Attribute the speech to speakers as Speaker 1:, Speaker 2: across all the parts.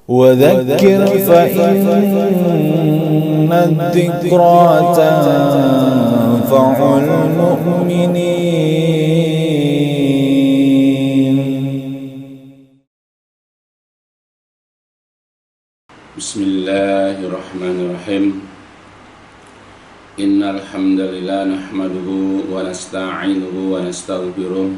Speaker 1: وذكر فإن الذكرى تنفع المؤمنين.
Speaker 2: بسم الله الرحمن الرحيم. إن الحمد لله نحمده ونستعينه ونستغفره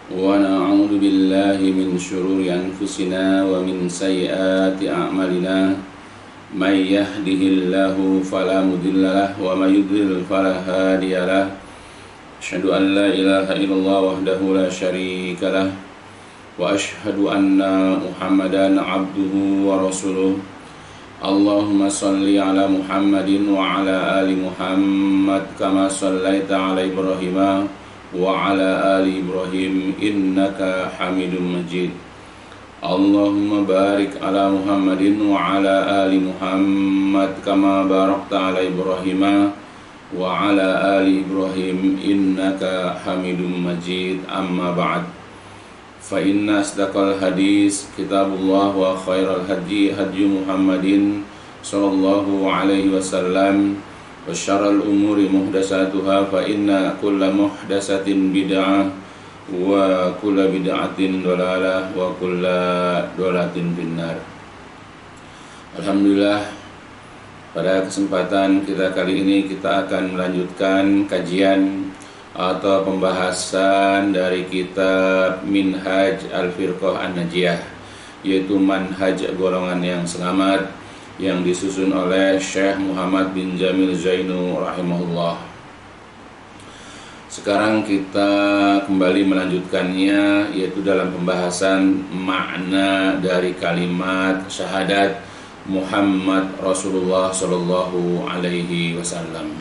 Speaker 2: ونعوذ بالله من شرور أنفسنا ومن سيئات أعمالنا. من يهده الله فلا مضل له ومن يضلل فلا هادي له. أشهد أن لا إله إلا الله وحده لا شريك له وأشهد أن محمدا عبده ورسوله. اللهم صل على محمد وعلى آل محمد كما صليت على إبراهيم وعلى آل إبراهيم إنك حميد مجيد. اللهم بارك على محمد وعلى آل محمد كما باركت على إبراهيم وعلى آل إبراهيم إنك حميد مجيد. أما بعد، فإن أصدق الحديث كتاب الله وخير الهدي هدي محمد صلى الله عليه وسلم وشر الأمور محدثاتها فإن كل محدثة بدعة وكل بدعة ضلالة وكل ضلالة في النار. Alhamdulillah, pada kesempatan kita kali ini kita akan melanjutkan kajian atau pembahasan dari kitab Minhaj Al-Firqah An-Najiyah, yaitu manhaj golongan yang selamat, yang disusun oleh Syekh Muhammad bin Jamil Zainu rahimahullah. Sekarang kita kembali melanjutkannya, yaitu dalam pembahasan makna dari kalimat syahadat Muhammad Rasulullah Sallallahu Alaihi Wasallam.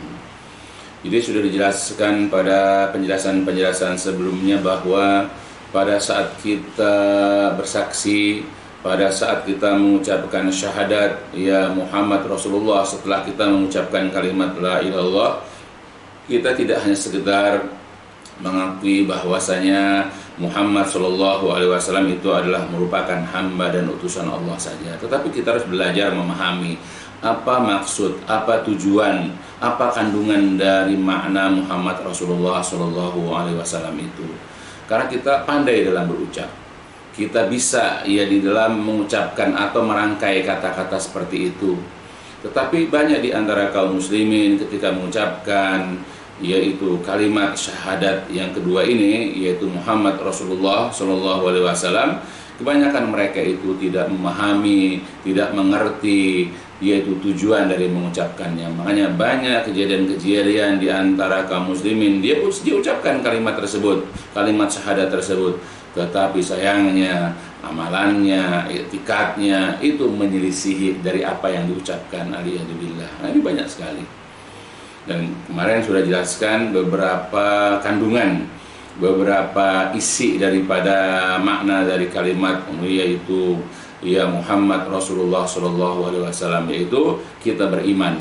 Speaker 2: Jadi sudah dijelaskan pada penjelasan-penjelasan sebelumnya bahwa pada saat kita bersaksi, pada saat kita mengucapkan syahadat ya Muhammad Rasulullah, setelah kita mengucapkan kalimat la ilaha illallah, kita tidak hanya sekedar mengakui bahwasanya Muhammad Sallallahu Alaihi Wasallam itu adalah merupakan hamba dan utusan Allah saja, tetapi kita harus belajar memahami apa maksud, apa tujuan, apa kandungan dari makna Muhammad Rasulullah Sallallahu Alaihi Wasallam itu. Karena kita pandai dalam berucap, kita bisa ya di dalam mengucapkan atau merangkai kata-kata seperti itu. Tetapi banyak di antara kaum muslimin ketika mengucapkan yaitu kalimat syahadat yang kedua ini, yaitu Muhammad Rasulullah Sallallahu Alaihi Wasallam, kebanyakan mereka itu tidak memahami, tidak mengerti yaitu tujuan dari mengucapkannya. Makanya banyak kejadian-kejadian di antara kaum muslimin dia ucapkan kalimat tersebut, kalimat syahadat tersebut, tetapi sayangnya amalannya, i'tikadnya itu menyelisihi dari apa yang diucapkan. Alhamdulillah. Nah, ini banyak sekali. Dan kemarin sudah jelaskan beberapa kandungan, beberapa isi daripada makna dari kalimat yaitu ya Muhammad Rasulullah Sallallahu Alaihi Wasallam, yaitu kita beriman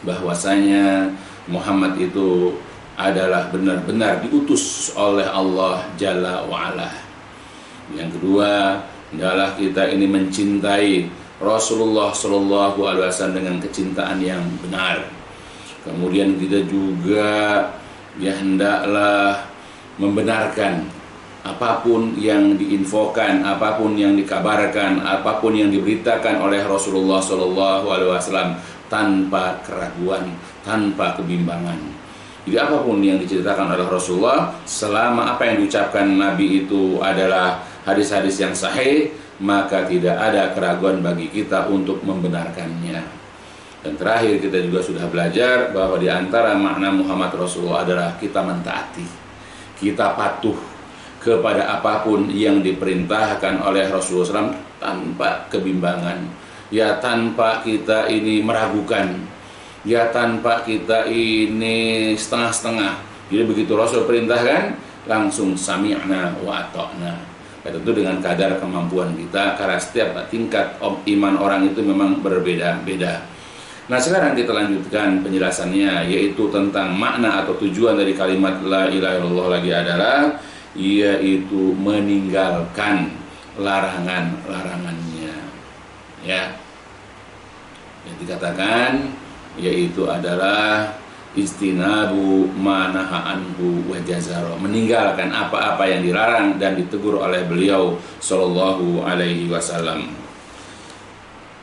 Speaker 2: bahwasanya Muhammad itu adalah benar-benar diutus oleh Allah Jalla wa'ala. Yang kedua adalah kita ini mencintai Rasulullah Sallallahu Alaihi Wasallam dengan kecintaan yang benar. Kemudian kita juga ya hendaklah membenarkan apapun yang diinfokan, apapun yang dikabarkan, apapun yang diberitakan oleh Rasulullah Sallallahu Alaihi Wasallam tanpa keraguan, tanpa kebimbangan. Jadi apapun yang diceritakan oleh Rasulullah, selama apa yang diucapkan Nabi itu adalah hadis-hadis yang sahih, maka tidak ada keraguan bagi kita untuk membenarkannya. Dan terakhir kita juga sudah belajar bahwa di antara makna Muhammad Rasulullah adalah kita mentaati, kita patuh kepada apapun yang diperintahkan oleh Rasulullah SAW tanpa kebimbangan, ya tanpa kita ini meragukan, ya tanpa kita ini setengah-setengah. Jadi begitu Rasul perintahkan langsung sami'na wa ata'na. Tentu dengan kadar kemampuan kita, karena setiap tingkat iman orang itu memang berbeda-beda. Nah, sekarang kita lanjutkan penjelasannya, yaitu tentang makna atau tujuan dari kalimat la ilaha illallah lagi adalah yaitu meninggalkan larangan-larangannya. ya. Yang dikatakan yaitu adalah istinabu manaha anhu wa jazara, meninggalkan apa-apa yang dilarang dan ditegur oleh beliau sallallahu alaihi wasallam.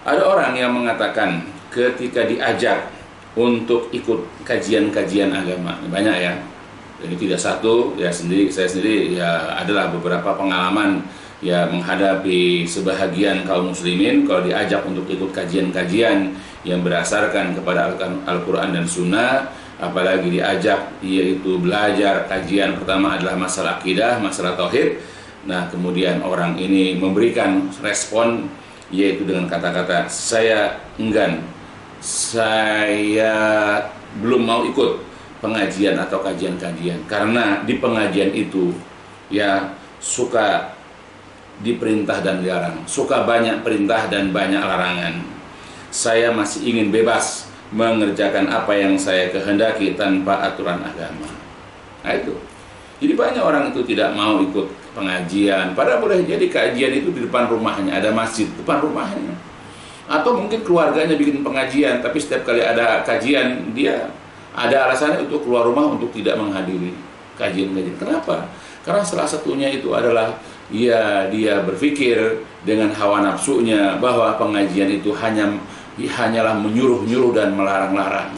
Speaker 2: Ada orang yang mengatakan ketika diajak untuk ikut kajian-kajian agama, banyak ya. Jadi tidak satu, ya saya sendiri ya adalah beberapa pengalaman ya menghadapi sebahagian kaum muslimin kalau diajak untuk ikut kajian-kajian yang berdasarkan kepada Al-Quran dan Sunnah, apalagi diajak yaitu belajar kajian pertama adalah masalah akidah, masalah tauhid. Nah, kemudian orang ini memberikan respon yaitu dengan kata-kata saya enggan, saya belum mau ikut pengajian atau kajian-kajian karena di pengajian itu ya suka diperintah dan dilarang, suka banyak perintah dan banyak larangan. Saya masih ingin bebas mengerjakan apa yang saya kehendaki tanpa aturan agama. Nah itu. Jadi banyak orang itu tidak mau ikut pengajian. Padahal boleh jadi kajian itu di depan rumahnya, ada masjid depan rumahnya. Atau mungkin keluarganya bikin pengajian, tapi setiap kali ada kajian dia ada alasannya untuk keluar rumah untuk tidak menghadiri kajian-kajian. Kenapa? Karena salah satunya itu adalah ya dia berpikir dengan hawa nafsunya bahwa pengajian itu hanyalah menyuruh-nyuruh dan melarang-larang.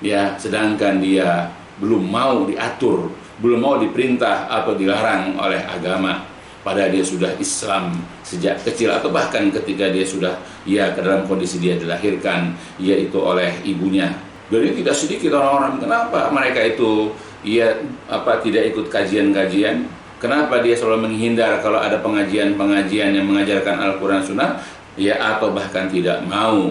Speaker 2: Ya, sedangkan dia belum mau diatur, belum mau diperintah atau dilarang oleh agama. Padahal dia sudah Islam sejak kecil atau bahkan ketika dia sudah ya ke dalam kondisi dia dilahirkan yaitu oleh ibunya. Jadi tidak sedikit orang-orang kenapa mereka itu tidak ikut kajian-kajian. Kenapa dia selalu menghindar kalau ada pengajian-pengajian yang mengajarkan Al-Quran Sunnah, ya atau bahkan tidak mau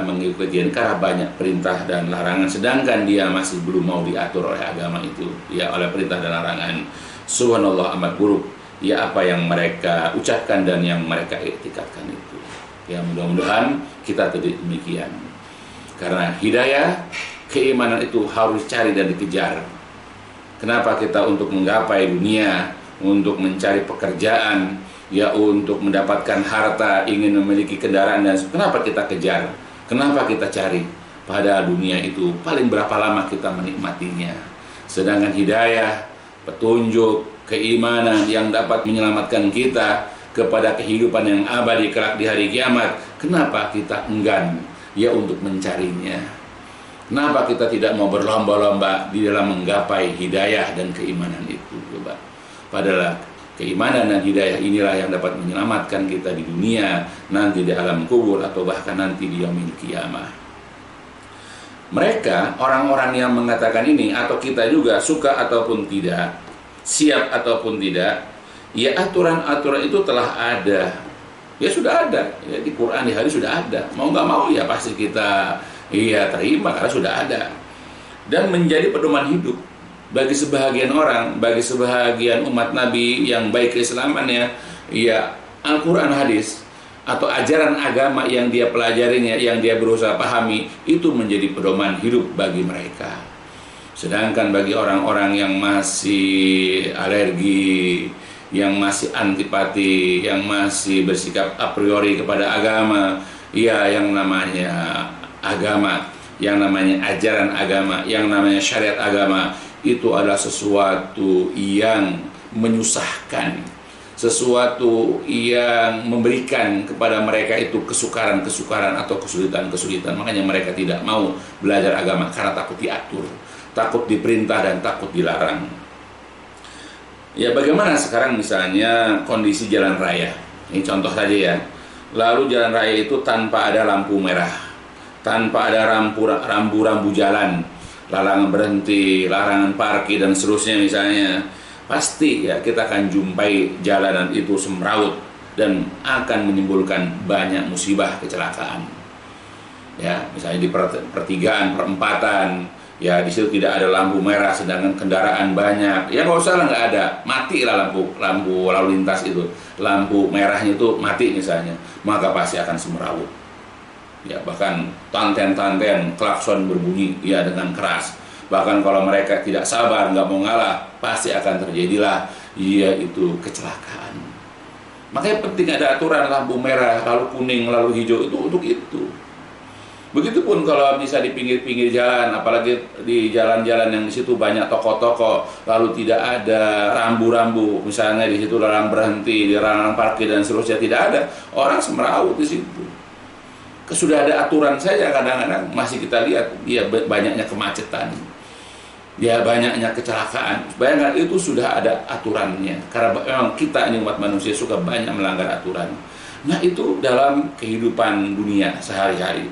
Speaker 2: mengikuti kajian karena banyak perintah dan larangan, sedangkan dia masih belum mau diatur oleh agama itu, ya oleh perintah dan larangan. Subhanallah, amat buruk ya apa yang mereka ucapkan dan yang mereka iktikadkan itu. Ya mudah-mudahan kita tidak demikian. Karena hidayah, keimanan itu harus cari dan dikejar. Kenapa kita untuk menggapai dunia, untuk mencari pekerjaan, ya untuk mendapatkan harta, ingin memiliki kendaraan dan kenapa kita kejar? Kenapa kita cari? Padahal dunia itu paling berapa lama kita menikmatinya. Sedangkan hidayah, petunjuk, keimanan yang dapat menyelamatkan kita kepada kehidupan yang abadi kelak di hari kiamat, kenapa kita enggan ya untuk mencarinya? Kenapa kita tidak mau berlomba-lomba di dalam menggapai hidayah dan keimanan itu? Coba. Padahal keimanan dan hidayah inilah yang dapat menyelamatkan kita di dunia, nanti di alam kubur, atau bahkan nanti di yaumil qiyamah. Mereka, orang-orang yang mengatakan ini, atau kita juga suka ataupun tidak, siap ataupun tidak, ya aturan-aturan itu telah ada. Ya sudah ada, ya, di Quran, di hadis sudah ada. Mau nggak mau ya pasti kita terima karena sudah ada. Dan menjadi pedoman hidup bagi sebahagian orang, bagi sebahagian umat Nabi yang baik keislamannya, ya Al-Quran, hadis atau ajaran agama yang dia pelajarinya, yang dia berusaha pahami, itu menjadi pedoman hidup bagi mereka. Sedangkan bagi orang-orang yang masih alergi, yang masih antipati, yang masih bersikap a priori kepada agama, ya yang namanya agama, yang namanya ajaran agama, yang namanya syariat agama, itu adalah sesuatu yang menyusahkan, sesuatu yang memberikan kepada mereka itu kesukaran-kesukaran atau kesulitan-kesulitan. Makanya mereka tidak mau belajar agama karena takut diatur, takut diperintah dan takut dilarang. Ya bagaimana sekarang misalnya kondisi jalan raya, ini contoh saja ya. Lalu jalan raya itu tanpa ada lampu merah, tanpa ada rambu-rambu jalan, larangan berhenti, larangan parkir dan seterusnya misalnya, pasti ya kita akan jumpai jalanan itu semrawut dan akan menimbulkan banyak musibah kecelakaan. Ya, misalnya di pertigaan, perempatan, ya di situ tidak ada lampu merah sedangkan kendaraan banyak. Ya nggak usah lah, nggak ada, matilah lampu lalu lintas itu, lampu merahnya itu mati misalnya, maka pasti akan semrawut. Ya bahkan tanten-tanten klakson berbunyi ya dengan keras. Bahkan kalau mereka tidak sabar, nggak mau ngalah, pasti akan terjadilah yaitu kecelakaan. Makanya penting ada aturan lampu merah, lalu kuning, lalu hijau, itu untuk itu. Begitupun kalau bisa di pinggir-pinggir jalan, apalagi di jalan-jalan yang di situ banyak toko-toko, lalu tidak ada rambu-rambu, misalnya di situ larang berhenti, larang parkir dan seterusnya, tidak ada, orang semeraut di situ. Sudah ada aturan saja, kadang-kadang masih kita lihat, ya banyaknya kemacetan, ya banyaknya kecelakaan. Bayangkan, itu sudah ada aturannya, karena memang kita ini umat manusia suka banyak melanggar aturan. Nah, itu dalam kehidupan dunia sehari-hari,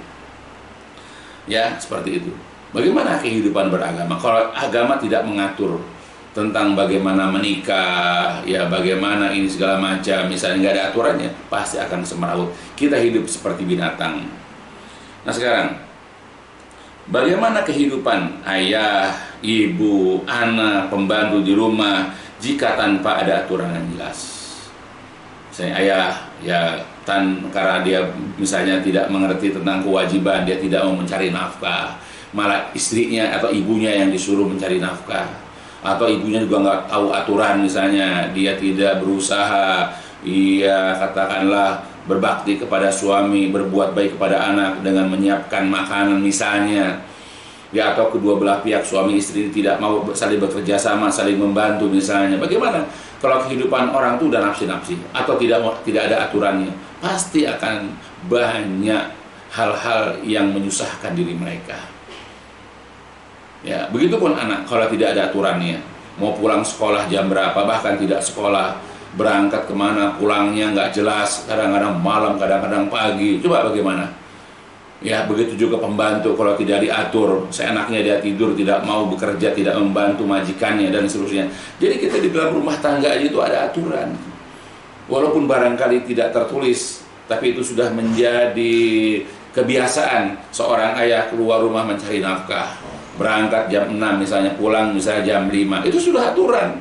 Speaker 2: ya seperti itu. Bagaimana kehidupan beragama kalau agama tidak mengatur tentang bagaimana menikah, ya bagaimana ini segala macam, misalnya nggak ada aturannya, pasti akan semeraut. Kita hidup seperti binatang. Nah sekarang, bagaimana kehidupan ayah, ibu, anak, pembantu di rumah jika tanpa ada aturan yang jelas? Misalnya ayah, ya karena dia misalnya tidak mengerti tentang kewajiban, dia tidak mau mencari nafkah, malah istrinya atau ibunya yang disuruh mencari nafkah, atau ibunya juga nggak tahu aturan, misalnya dia tidak berusaha, ia katakanlah berbakti kepada suami, berbuat baik kepada anak dengan menyiapkan makanan misalnya, ya, atau kedua belah pihak suami istri tidak mau saling bekerja sama, saling membantu misalnya. Bagaimana kalau kehidupan orang itu udah nafsi-nafsi atau tidak ada aturannya? Pasti akan banyak hal-hal yang menyusahkan diri mereka. Ya, begitupun anak kalau tidak ada aturannya, mau pulang sekolah jam berapa, bahkan tidak sekolah, berangkat kemana, pulangnya nggak jelas, kadang-kadang malam, kadang-kadang pagi. Coba bagaimana? Ya, begitu juga pembantu kalau tidak diatur, seenaknya dia tidur, tidak mau bekerja, tidak membantu majikannya dan seterusnya. Jadi kita di dalam rumah tangga aja itu ada aturan. Walaupun barangkali tidak tertulis, tapi itu sudah menjadi kebiasaan seorang ayah keluar rumah mencari nafkah. Berangkat jam 6 misalnya, pulang misalnya jam 5. Itu sudah aturan.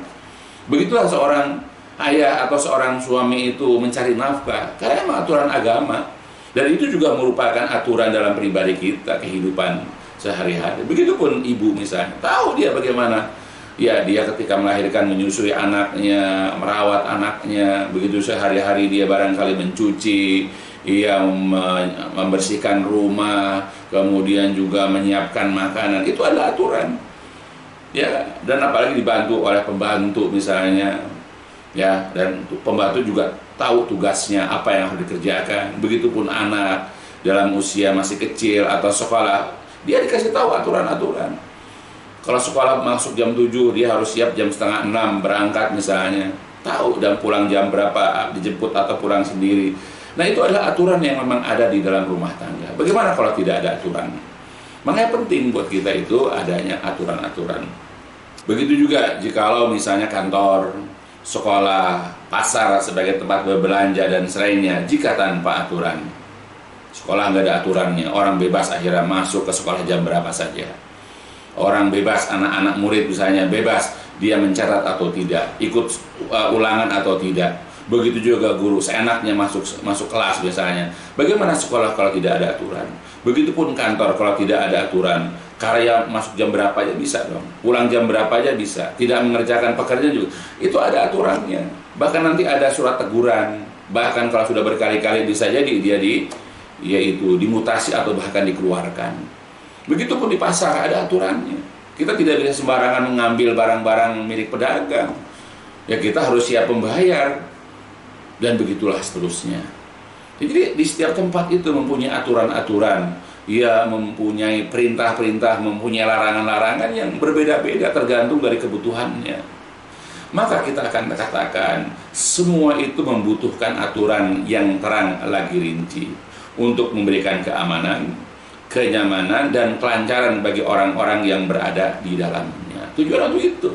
Speaker 2: Begitulah seorang ayah atau seorang suami itu mencari nafkah, karena memang aturan agama. Dan itu juga merupakan aturan dalam pribadi kita, kehidupan sehari-hari. Begitupun ibu misalnya, tahu dia bagaimana, ya dia ketika melahirkan, menyusui anaknya, merawat anaknya, begitu sehari-hari dia barangkali mencuci, ia membersihkan rumah, kemudian juga menyiapkan makanan, itu ada aturan. Ya, dan apalagi dibantu oleh pembantu misalnya, ya, dan pembantu juga tahu tugasnya apa yang harus dikerjakan. Begitupun anak dalam usia masih kecil atau sekolah, dia dikasih tahu aturan-aturan. Kalau sekolah masuk jam 7, dia harus siap jam setengah 6 berangkat misalnya, tahu, dan pulang jam berapa, dijemput atau pulang sendiri. Nah, itu adalah aturan yang memang ada di dalam rumah tangga. Bagaimana kalau tidak ada aturan? Makanya penting buat kita itu adanya aturan-aturan. Begitu juga jikalau misalnya kantor, sekolah, pasar sebagai tempat berbelanja dan selainnya, jika tanpa aturan. Sekolah nggak ada aturannya, orang bebas akhirnya masuk ke sekolah jam berapa saja. Orang bebas, anak-anak murid misalnya bebas, dia mencatat atau tidak, ikut ulangan atau tidak. Begitu juga guru, seenaknya masuk kelas misalnya. Bagaimana sekolah kalau tidak ada aturan? Begitupun kantor kalau tidak ada aturan. Karya masuk jam berapa aja bisa dong, pulang jam berapa aja bisa, tidak mengerjakan pekerjaan juga, itu ada aturannya. Bahkan nanti ada surat teguran, bahkan kalau sudah berkali-kali bisa jadi dia yaitu dimutasi atau bahkan dikeluarkan. Begitupun di pasar ada aturannya. Kita tidak bisa sembarangan mengambil barang-barang milik pedagang. Ya, kita harus siap membayar, dan begitulah seterusnya. Jadi di setiap tempat itu mempunyai aturan-aturan. Ia mempunyai perintah-perintah, mempunyai larangan-larangan yang berbeda-beda tergantung dari kebutuhannya. Maka kita akan katakan semua itu membutuhkan aturan yang terang lagi rinci untuk memberikan keamanan, kenyamanan, dan kelancaran bagi orang-orang yang berada di dalamnya. Tujuan untuk itu,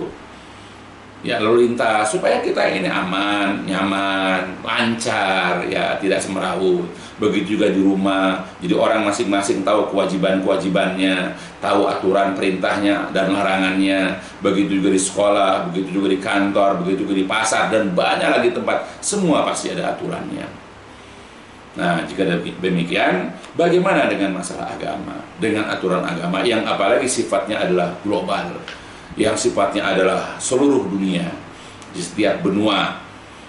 Speaker 2: ya, lalu lintas supaya kita ini aman, nyaman, lancar, ya, tidak semeraut. Begitu juga di rumah, jadi orang masing-masing tahu kewajiban-kewajibannya, tahu aturan perintahnya dan larangannya. Begitu juga di sekolah, begitu juga di kantor, begitu juga di pasar, dan banyak lagi tempat, semua pasti ada aturannya. Nah, jika demikian, bagaimana dengan masalah agama? Dengan aturan agama yang apalagi sifatnya adalah global, yang sifatnya adalah seluruh dunia, di setiap benua,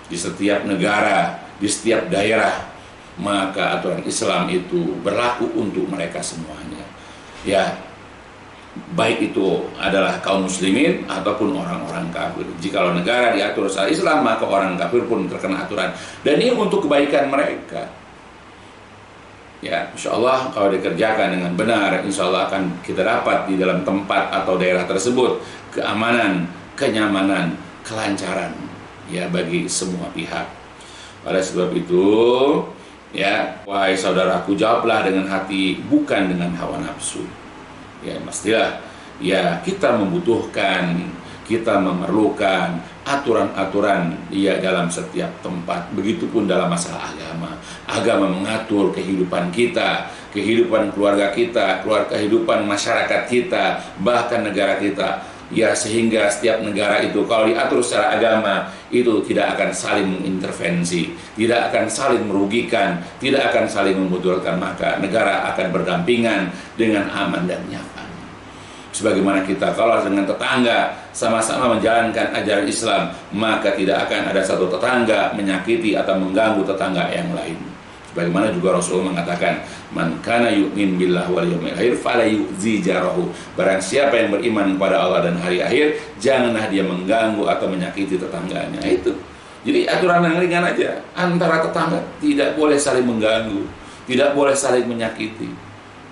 Speaker 2: di setiap negara, di setiap daerah, maka aturan Islam itu berlaku untuk mereka semuanya. Ya, baik itu adalah kaum muslimin ataupun orang-orang kafir. Jikalau negara diatur secara Islam, maka orang kafir pun terkena aturan. Dan ini untuk kebaikan mereka. Ya, insya Allah kalau dikerjakan dengan benar, insya Allah akan kita dapat di dalam tempat atau daerah tersebut keamanan, kenyamanan, kelancaran ya bagi semua pihak. Oleh sebab itu, ya, wahai saudaraku, jawablah dengan hati, bukan dengan hawa nafsu. Ya, pastilah ya kita membutuhkan, kita memerlukan aturan-aturan ya dalam setiap tempat. Begitupun dalam masalah agama. Agama mengatur kehidupan kita, kehidupan keluarga kita, kehidupan masyarakat kita, bahkan negara kita. Ya, sehingga setiap negara itu kalau diatur secara agama itu tidak akan saling mengintervensi, tidak akan saling merugikan, tidak akan saling memudorkan, maka negara akan berdampingan dengan aman dan nyaman. Sebagaimana kita kalau dengan tetangga sama-sama menjalankan ajaran Islam, maka tidak akan ada satu tetangga menyakiti atau mengganggu tetangga yang lain. Sebagaimana juga Rasulullah mengatakan, man kana yu'min billah wal yawmil akhir fala yu'zi jarahu. Barang siapa yang beriman kepada Allah dan hari akhir, janganlah dia mengganggu atau menyakiti tetangganya. Itu. Jadi aturan yang ringan aja. Antara tetangga tidak boleh saling mengganggu, tidak boleh saling menyakiti.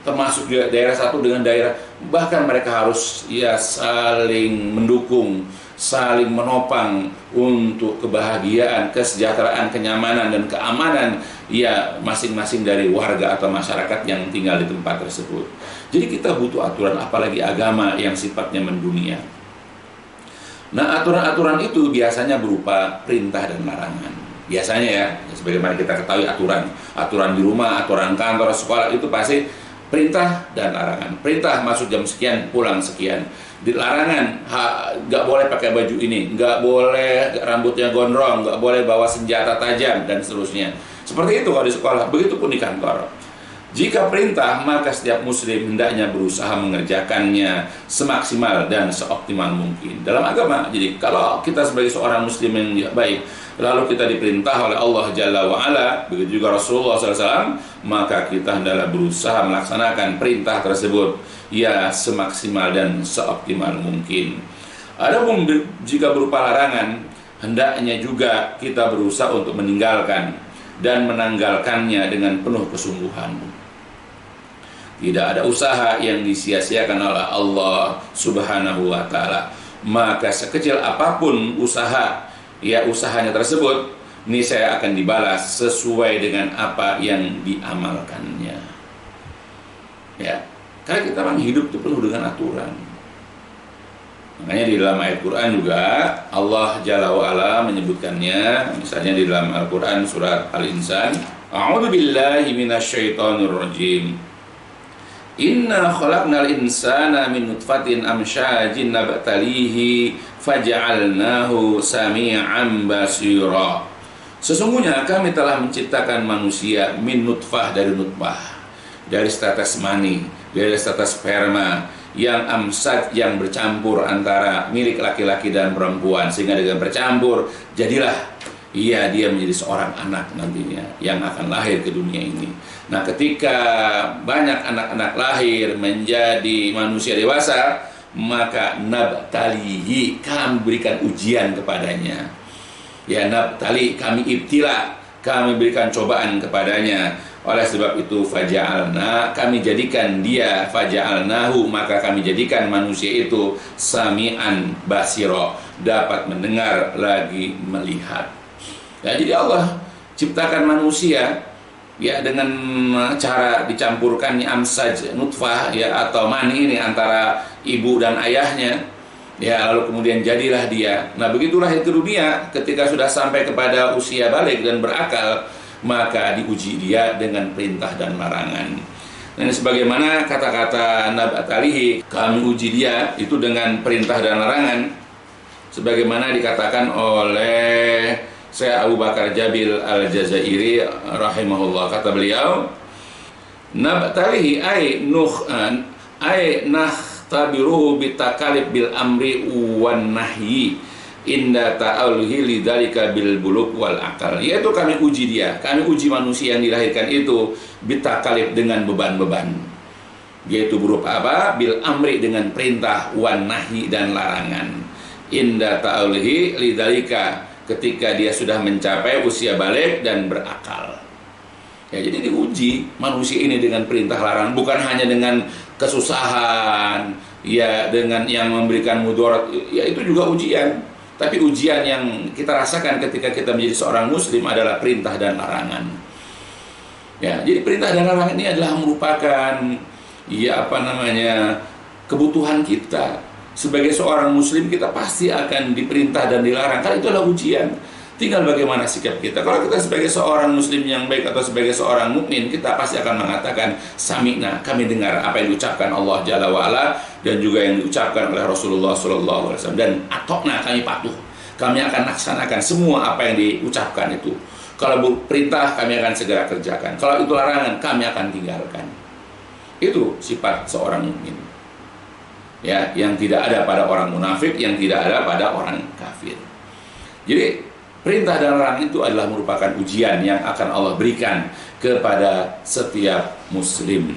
Speaker 2: Termasuk daerah satu dengan daerah, bahkan mereka harus ya saling mendukung, saling menopang untuk kebahagiaan, kesejahteraan, kenyamanan dan keamanan ya masing-masing dari warga atau masyarakat yang tinggal di tempat tersebut. Jadi kita butuh aturan, apalagi agama yang sifatnya mendunia. Nah, aturan-aturan itu biasanya berupa perintah dan larangan. Biasanya ya, sebagaimana kita ketahui aturan di rumah, aturan kantor, sekolah itu pasti perintah dan larangan. Perintah masuk jam sekian, pulang sekian. Di larangan, nggak boleh pakai baju ini, nggak boleh rambutnya gondrong, nggak boleh bawa senjata tajam, dan seterusnya. Seperti itu kalau di sekolah, begitupun di kantor. Jika perintah, maka setiap muslim hendaknya berusaha mengerjakannya semaksimal dan seoptimal mungkin. Dalam agama, jadi kalau kita sebagai seorang muslim yang baik, lalu kita diperintah oleh Allah Jalla wa'ala, begitu juga Rasulullah SAW, maka kita hendaklah berusaha melaksanakan perintah tersebut ya semaksimal dan seoptimal mungkin. Adapun jika berupa larangan, hendaknya juga kita berusaha untuk meninggalkan dan menanggalkannya dengan penuh kesungguhan. Tidak ada usaha yang disia-siakan oleh Allah Subhanahu wa ta'ala. Maka sekecil apapun usaha, ya usahanya tersebut, ini saya akan dibalas sesuai dengan apa yang diamalkannya. Ya, karena kita memang hidup itu penuh dengan aturan. Makanya di dalam ayat Quran juga Allah Jalla wa'ala menyebutkannya. Misalnya di dalam Al-Quran surat Al-Insan, A'udzu billahi minasyaitonir rajim. Inna khalaqnal insana min nutfatin amsyajin nabtalihi faja'alnahu sami'an basira. Sesungguhnya kami telah menciptakan manusia min nutfah, dari nutfah, dari tetes mani, dari tetes sperma yang amsaj, yang bercampur antara milik laki-laki dan perempuan, sehingga dengan bercampur jadilah dia menjadi seorang anak nantinya yang akan lahir ke dunia ini. Nah, ketika banyak anak-anak lahir menjadi manusia dewasa, maka nabtalihi, kami berikan ujian kepadanya. Ya, nabtali, kami ibtila, kami berikan cobaan kepadanya. Oleh sebab itu faja'alna, kami jadikan dia, faja'alnahu, maka kami jadikan manusia itu sami'an basiro, dapat mendengar lagi melihat. Ya, jadi Allah ciptakan manusia ya dengan cara dicampurkannya amsaj, nutfah ya atau mani ini antara ibu dan ayahnya. Ya, lalu kemudian jadilah dia. Nah, begitu lahir ke dunia, ketika sudah sampai kepada usia balik dan berakal, maka diuji dia dengan perintah dan larangan. Dan sebagaimana kata-kata nabtalihi, kami uji dia itu dengan perintah dan larangan, sebagaimana dikatakan oleh Syekh Abu Bakar Jabil Al-Jazairi rahimahullah. Kata beliau, nabtalihi ay nakhtabiruhu bitakalib bil amri wan nahyi. inda ta'alhi lidzalika bil buluk wal akal, yaitu kami uji dia, kami uji manusia yang dilahirkan itu bitakalif dengan beban-beban, yaitu berupa apa? Bil amri dengan perintah, wan nahi dan larangan. Inda ta'alhi lidzalika, ketika dia sudah mencapai usia balik dan berakal. Ya, jadi diuji manusia ini dengan perintah larangan, bukan hanya dengan kesusahan, ya dengan yang memberikan mudarat, ya itu juga ujian. Tapi ujian yang kita rasakan ketika kita menjadi seorang muslim adalah perintah dan larangan. Ya, jadi perintah dan larangan ini adalah merupakan kebutuhan kita. Sebagai seorang muslim kita pasti akan diperintah dan dilarang, karena itu adalah ujian. Tinggal bagaimana sikap kita. Kalau kita sebagai seorang muslim yang baik atau sebagai seorang mukmin, kita pasti akan mengatakan sami'na, kami dengar apa yang diucapkan Allah Jalla wa'ala dan juga yang diucapkan oleh Rasulullah SAW, dan atokna, kami patuh, kami akan laksanakan semua apa yang diucapkan itu. Kalau perintah kami akan segera kerjakan, kalau itu larangan kami akan tinggalkan. Itu sifat seorang mukmin, ya, yang tidak ada pada orang munafik, yang tidak ada pada orang kafir. Jadi perintah dan larangan itu adalah merupakan ujian yang akan Allah berikan kepada setiap muslim.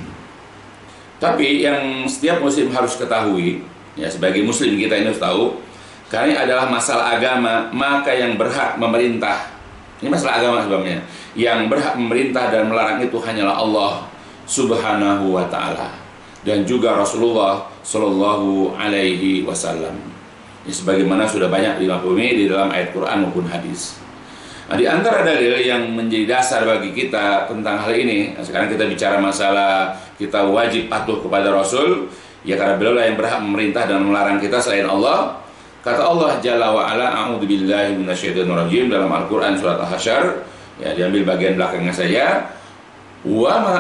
Speaker 2: Tapi yang setiap muslim harus ketahui, ya, sebagai muslim kita ini harus tahu, karena ini adalah masalah agama, maka yang berhak memerintah, ini masalah agama sebabnya, yang berhak memerintah dan melarang itu hanyalah Allah Subhanahu wa ta'ala dan juga Rasulullah Sallallahu alaihi wasallam. Sebagaimana sudah banyak dimafhumi di dalam ayat Quran maupun hadis. Nah, di antara dalil yang menjadi dasar bagi kita tentang hal ini, sekarang kita bicara masalah kita wajib patuh kepada Rasul, ya karena beliau yang berhak memerintah dan melarang kita selain Allah. Kata Allah Jalla wa'ala, a'udzubillahi minasyaitonirrajim, dalam Al-Quran surat Al-Hasyr, ya diambil bagian belakangnya saja. Wa ma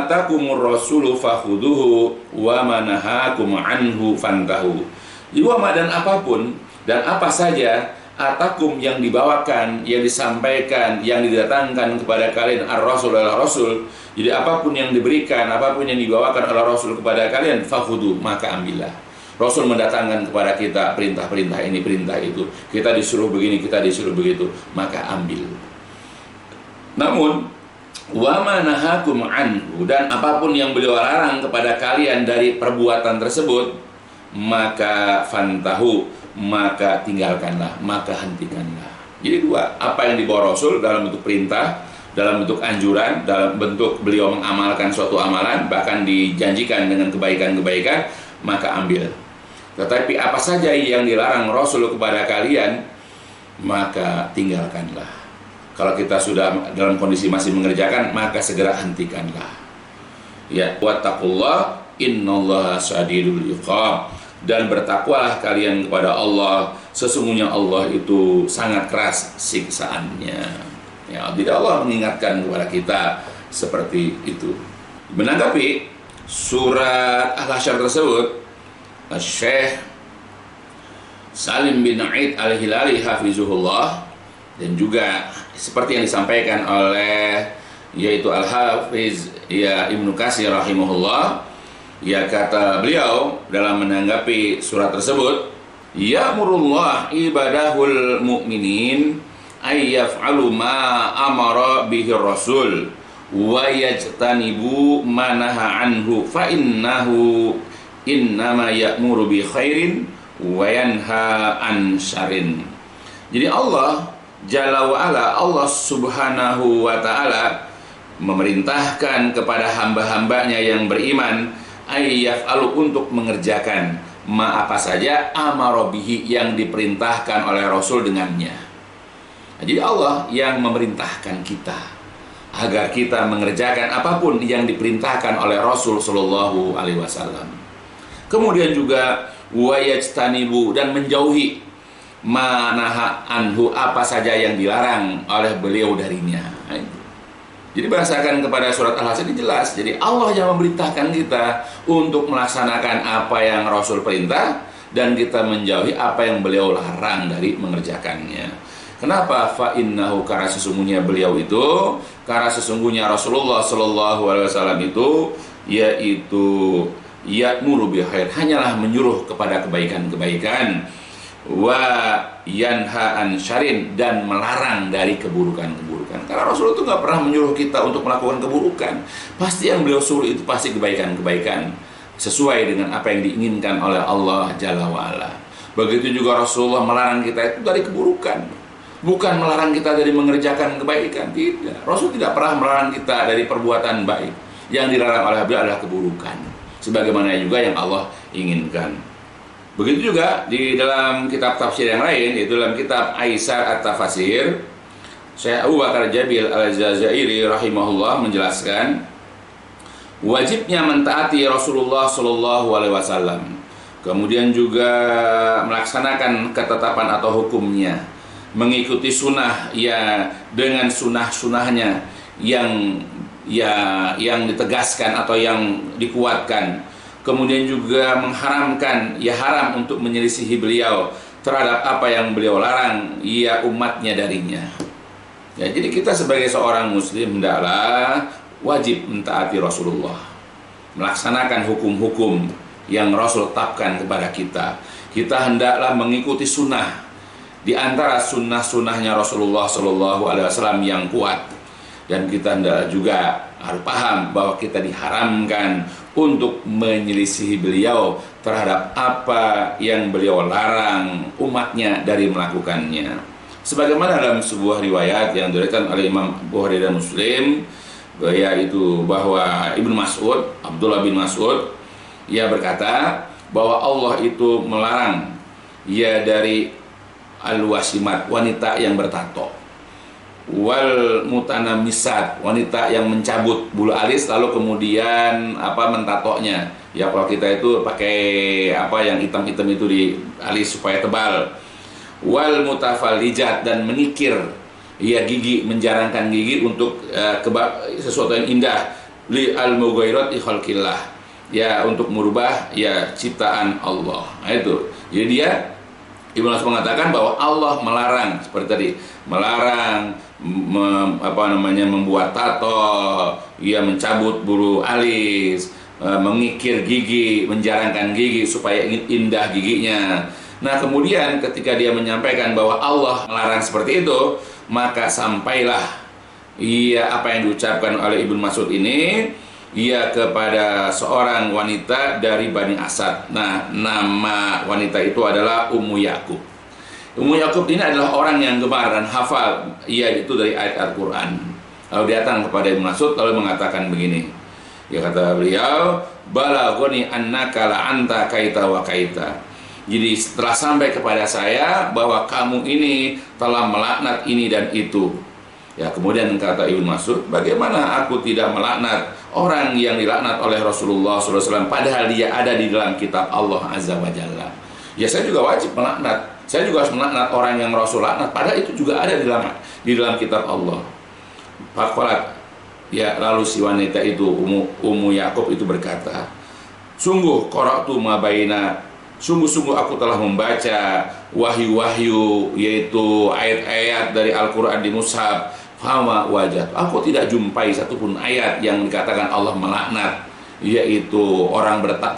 Speaker 2: atakumur rasulu fakhuduhu wa ma nahakum anhu fantahu. Jiwa dan apapun dan apa saja atakum yang dibawakan, yang disampaikan, yang didatangkan kepada kalian ar-rasul adalah rasul. Jadi apapun yang diberikan, apapun yang dibawakan oleh rasul kepada kalian, fakhudu, maka ambillah. Rasul mendatangkan kepada kita perintah-perintah ini, perintah itu. Kita disuruh begini, kita disuruh begitu, maka ambil. Namun wa ma nahakum anhu, dan apapun yang beliau larang kepada kalian dari perbuatan tersebut, maka fantahu, maka tinggalkanlah, maka hentikanlah. Jadi dua, apa yang dibawa Rasul dalam bentuk perintah, dalam bentuk anjuran, dalam bentuk beliau mengamalkan suatu amalan, bahkan dijanjikan dengan kebaikan-kebaikan, maka ambil. Tetapi apa saja yang dilarang Rasul kepada kalian, maka tinggalkanlah. Kalau kita sudah dalam kondisi masih mengerjakan, maka segera hentikanlah. Ya, wattaqullah innallaha syadidul iqab, dan bertakwalah kalian kepada Allah, sesungguhnya Allah itu sangat keras siksaannya. Ya, tidak, Allah mengingatkan kepada kita seperti itu. Menanggapi surat Al-Hasyr tersebut, Syekh Salim bin Aid Al-Hilali Hafizullah, dan juga seperti yang disampaikan oleh yaitu Al-Hafiz ya Ibnu Katsir rahimahullah, ya kata beliau dalam menanggapi surat tersebut, ya'murullah ibadahul mu'minin ay yaf'alu ma amara bihi rasul wa yajtanibu ma naha anhu fa innahu innama ya'muru bi khairin wa yanha an syarrin. Jadi Allah Jalla wa'ala, Allah Subhanahu wa ta'ala memerintahkan kepada hamba-hambanya yang beriman ayyaf'alu, untuk mengerjakan apa saja amarobihi, yang diperintahkan oleh Rasul dengannya. Jadi Allah yang memerintahkan kita agar kita mengerjakan apapun yang diperintahkan oleh Rasul Sallallahu alaihi wasallam. Kemudian juga wayajtanibu, dan menjauhi manaha anhu, apa saja yang dilarang oleh beliau darinya. Jadi berdasarkan kepada surat Al-Hasyr ini jelas, jadi Allah yang memerintahkan kita untuk melaksanakan apa yang Rasul perintah, dan kita menjauhi apa yang beliau larang dari mengerjakannya. Kenapa? Fa innahu, karena sesungguhnya beliau itu, karena sesungguhnya Rasulullah Sallallahu alaihi wasallam itu, yaitu ya'muru bil khair, hanyalah menyuruh kepada kebaikan-kebaikan, wa yanha an syarin, dan melarang dari keburukan-keburukan. Karena Rasul itu nggak pernah menyuruh kita untuk melakukan keburukan. Pasti yang beliau suruh itu pasti kebaikan-kebaikan sesuai dengan apa yang diinginkan oleh Allah Jalla wa'ala. Begitu juga Rasulullah melarang kita itu dari keburukan, bukan melarang kita dari mengerjakan kebaikan. Tidak, Rasul tidak pernah melarang kita dari perbuatan baik. Yang dilarang oleh beliau adalah keburukan, sebagaimana juga yang Allah inginkan. Begitu juga di dalam kitab tafsir yang lain, yaitu dalam kitab Aisar At-Tafasir, Syekh Abu Bakar Jabil Al-Jazairi rahimahullah menjelaskan wajibnya mentaati Rasulullah Shallallahu Alaihi Wasallam, kemudian juga melaksanakan ketetapan atau hukumnya, mengikuti sunnah ya dengan sunnah-sunnahnya yang ditegaskan atau yang dikuatkan, kemudian juga mengharamkan ya haram untuk menyelisihi beliau terhadap apa yang beliau larang ya umatnya darinya. Ya, jadi kita sebagai seorang muslim hendaklah wajib mentaati Rasulullah, melaksanakan hukum-hukum yang Rasul tetapkan kepada kita. Kita hendaklah mengikuti sunnah di antara sunnah-sunnahnya Rasulullah Shallallahu Alaihi Wasallam yang kuat, dan kita hendaklah juga harus paham bahwa kita diharamkan untuk menyelisihi beliau terhadap apa yang beliau larang umatnya dari melakukannya. Sebagaimana dalam sebuah riwayat yang diriwayatkan oleh Imam Bukhari dan Muslim, yaitu bahwa Ibnu Mas'ud, Abdullah bin Mas'ud, ia berkata bahwa Allah itu melarang ya dari al-wasimat, wanita yang bertato, wal mutanamisat, wanita yang mencabut bulu alis lalu kemudian mentatonya. Ya kalau kita itu pakai yang hitam-hitam itu di alis supaya tebal. Wal mutafalijat, dan menikir ya gigi, menjarangkan gigi untuk sesuatu yang indah, li al mughairat khalqillah, ya untuk merubah ya ciptaan Allah. Nah, itu. Jadi dia Ibnu Mas'ud mengatakan bahwa Allah melarang seperti tadi, melarang membuat tato, ya mencabut bulu alis, mengikir gigi, menjarangkan gigi supaya indah giginya. Nah, kemudian ketika dia menyampaikan bahwa Allah melarang seperti itu, maka sampailah apa yang diucapkan oleh Ibnu Mas'ud ini kepada seorang wanita dari Bani Asad. Nah, nama wanita itu adalah Ummu Yaqub. Ummu Yaqub ini adalah orang yang gemar dan hafal itu dari ayat Al-Quran. Lalu datang kepada Ibnu Mas'ud lalu mengatakan begini. Ya, kata beliau, balaghani annaka la'anta kaita wa kaita. Jadi setelah sampai kepada saya bahwa kamu ini telah melaknat ini dan itu. Ya, kemudian kata Ibnu Mas'ud, bagaimana aku tidak melaknat orang yang dilaknat oleh Rasulullah SAW, padahal dia ada di dalam kitab Allah Azza wa Jalla. Ya, saya juga wajib melaknat. Saya juga harus melaknat orang yang Rasul laknat, padahal itu juga ada di dalam kitab Allah. Faqalat, ya, lalu si wanita itu Ummu Yaqub itu berkata, sungguh qara'tu ma baina, sungguh-sungguh aku telah membaca wahyu-wahyu, yaitu ayat-ayat dari Al-Quran di mushaf, fama wajad, aku tidak jumpai satupun ayat yang dikatakan Allah melaknat, yaitu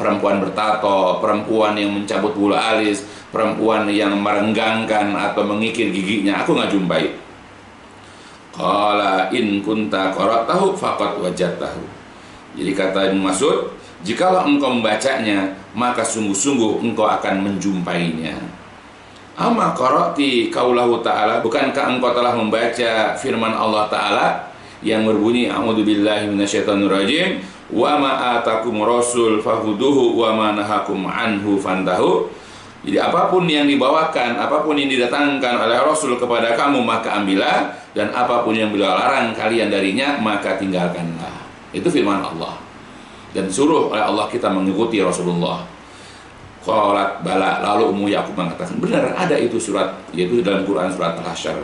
Speaker 2: perempuan bertato, perempuan yang mencabut bulu alis, perempuan yang merenggangkan atau mengikir giginya, aku nggak jumpai. Qala in kunta qara'tahu faqad wajadtahu. Jadi kata Ibnu Mas'ud, jikalau engkau membacanya, maka sungguh-sungguh engkau akan menjumpainya. Ama qara'ti qaulahu ta'ala, bukankah engkau telah membaca firman Allah Ta'ala yang berbunyi a'udzubillahi minasyaitonirrajim, wa ma atakum rasul fahuduhu wa ma nahakum anhu fantahu. Jadi apapun yang dibawakan, apapun yang didatangkan oleh Rasul kepada kamu, maka ambillah, dan apapun yang beliau larang kalian darinya, maka tinggalkanlah. Itu firman Allah. Dan suruh oleh Allah kita mengikuti Rasulullah. Qalat bala, lalu Ummu Yaqub mengatakan, benar ada itu surat, yaitu dalam Quran surat Al-Hasyr.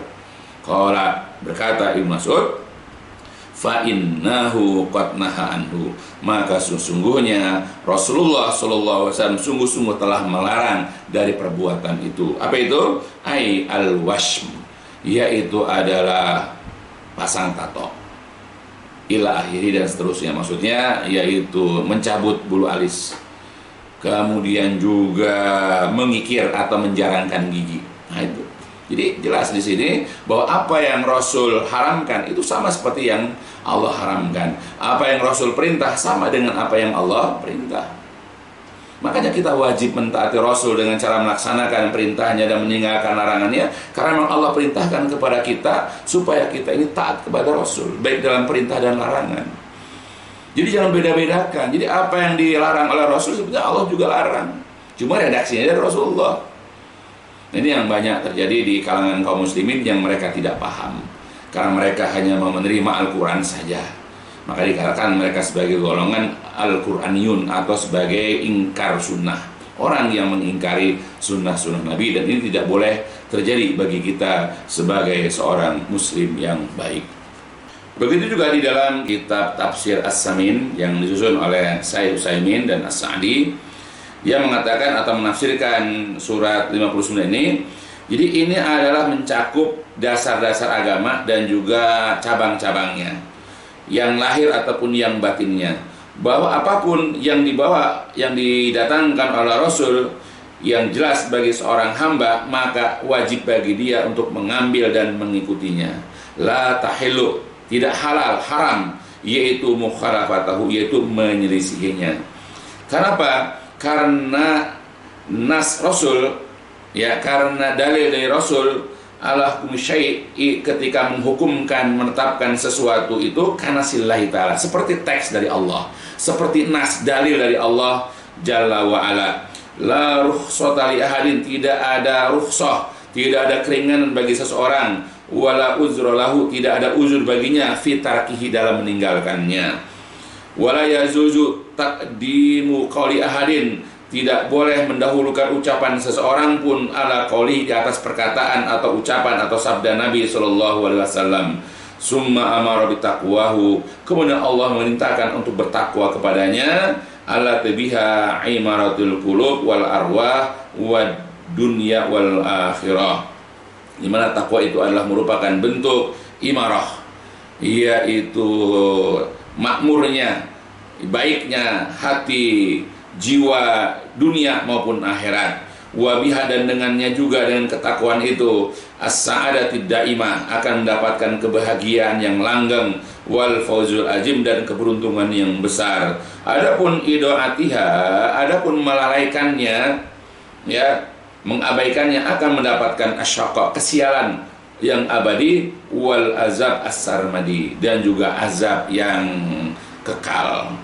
Speaker 2: Qalat, berkata Ibnu Mas'ud, fa innahu qad naha anhu, maka sesungguhnya Rasulullah sallallahu alaihi wasallam sungguh-sungguh telah melarang dari perbuatan itu. Apa itu? Ai al-washm, yaitu adalah pasang tato, ila akhiri, dan seterusnya. Maksudnya yaitu mencabut bulu alis, kemudian juga mengikir atau menjarangkan gigi. Nah, itu Jadi jelas di sini bahwa apa yang Rasul haramkan itu sama seperti yang Allah haramkan. Apa yang Rasul perintah sama dengan apa yang Allah perintah. Makanya kita wajib mentaati Rasul dengan cara melaksanakan perintahnya dan meninggalkan larangannya, karena memang Allah perintahkan kepada kita supaya kita ini taat kepada Rasul, baik dalam perintah dan larangan. Jadi jangan beda-bedakan. Jadi apa yang dilarang oleh Rasul sebenarnya Allah juga larang, cuma redaksinya dari Rasulullah. Ini yang banyak terjadi di kalangan kaum muslimin yang mereka tidak paham, karena mereka hanya mau menerima Al-Quran saja. Maka dikatakan mereka sebagai golongan Al-Quraniyun atau sebagai ingkar sunnah, orang yang mengingkari sunnah-sunnah Nabi. Dan ini tidak boleh terjadi bagi kita sebagai seorang muslim yang baik. Begitu juga di dalam kitab Tafsir As-Samin yang disusun oleh Syekh Utsaimin dan As-Sa'di, dia mengatakan atau menafsirkan surat 59 ini. Jadi ini adalah mencakup dasar-dasar agama dan juga cabang-cabangnya, yang lahir ataupun yang batinnya, bahwa apapun yang dibawa, yang didatangkan oleh Rasul yang jelas bagi seorang hamba, maka wajib bagi dia untuk mengambil dan mengikutinya. La tahillu, tidak halal, haram, yaitu mukhalafatahu, yaitu menyelisihinya. Kenapa? Karena nas Rasul, ya, karena dalil dari Rasul Allah syai' ketika menghukumkan, menetapkan sesuatu itu karena sillahi ta'ala, seperti teks dari Allah, seperti nas, dalil dari Allah Jalla wa'ala. La rukhsata li ahadin, tidak ada rukhsah, tidak ada keringanan bagi seseorang, wala uzra lahu, tidak ada uzur baginya, fi tarkihi, dalam meninggalkannya. Wala yazuzu taqdimu qawli ahadin, tidak boleh mendahulukan ucapan seseorang pun ala qauli, di atas perkataan atau ucapan atau sabda Nabi sallallahu alaihi wasallam. Summa amara bitaqwahu, kemudian Allah memerintahkan untuk bertakwa kepadanya. Alla tabiha imaratul qulub wal arwah wad dunya wal akhirah. Di mana takwa itu adalah merupakan bentuk imarah, yaitu makmurnya, baiknya hati, jiwa, dunia maupun akhirat. Wabiha, dan dengannya juga, dengan ketakwaan itu, as-sa'adatid daimah, akan mendapatkan kebahagiaan yang langgeng, wal fauzul azim, dan keberuntungan yang besar. Adapun idoatiha, adapun melalaikannya, ya, mengabaikannya, akan mendapatkan asyaqa, kesialan yang abadi, wal azab as-sarmadi, dan juga azab yang kekal.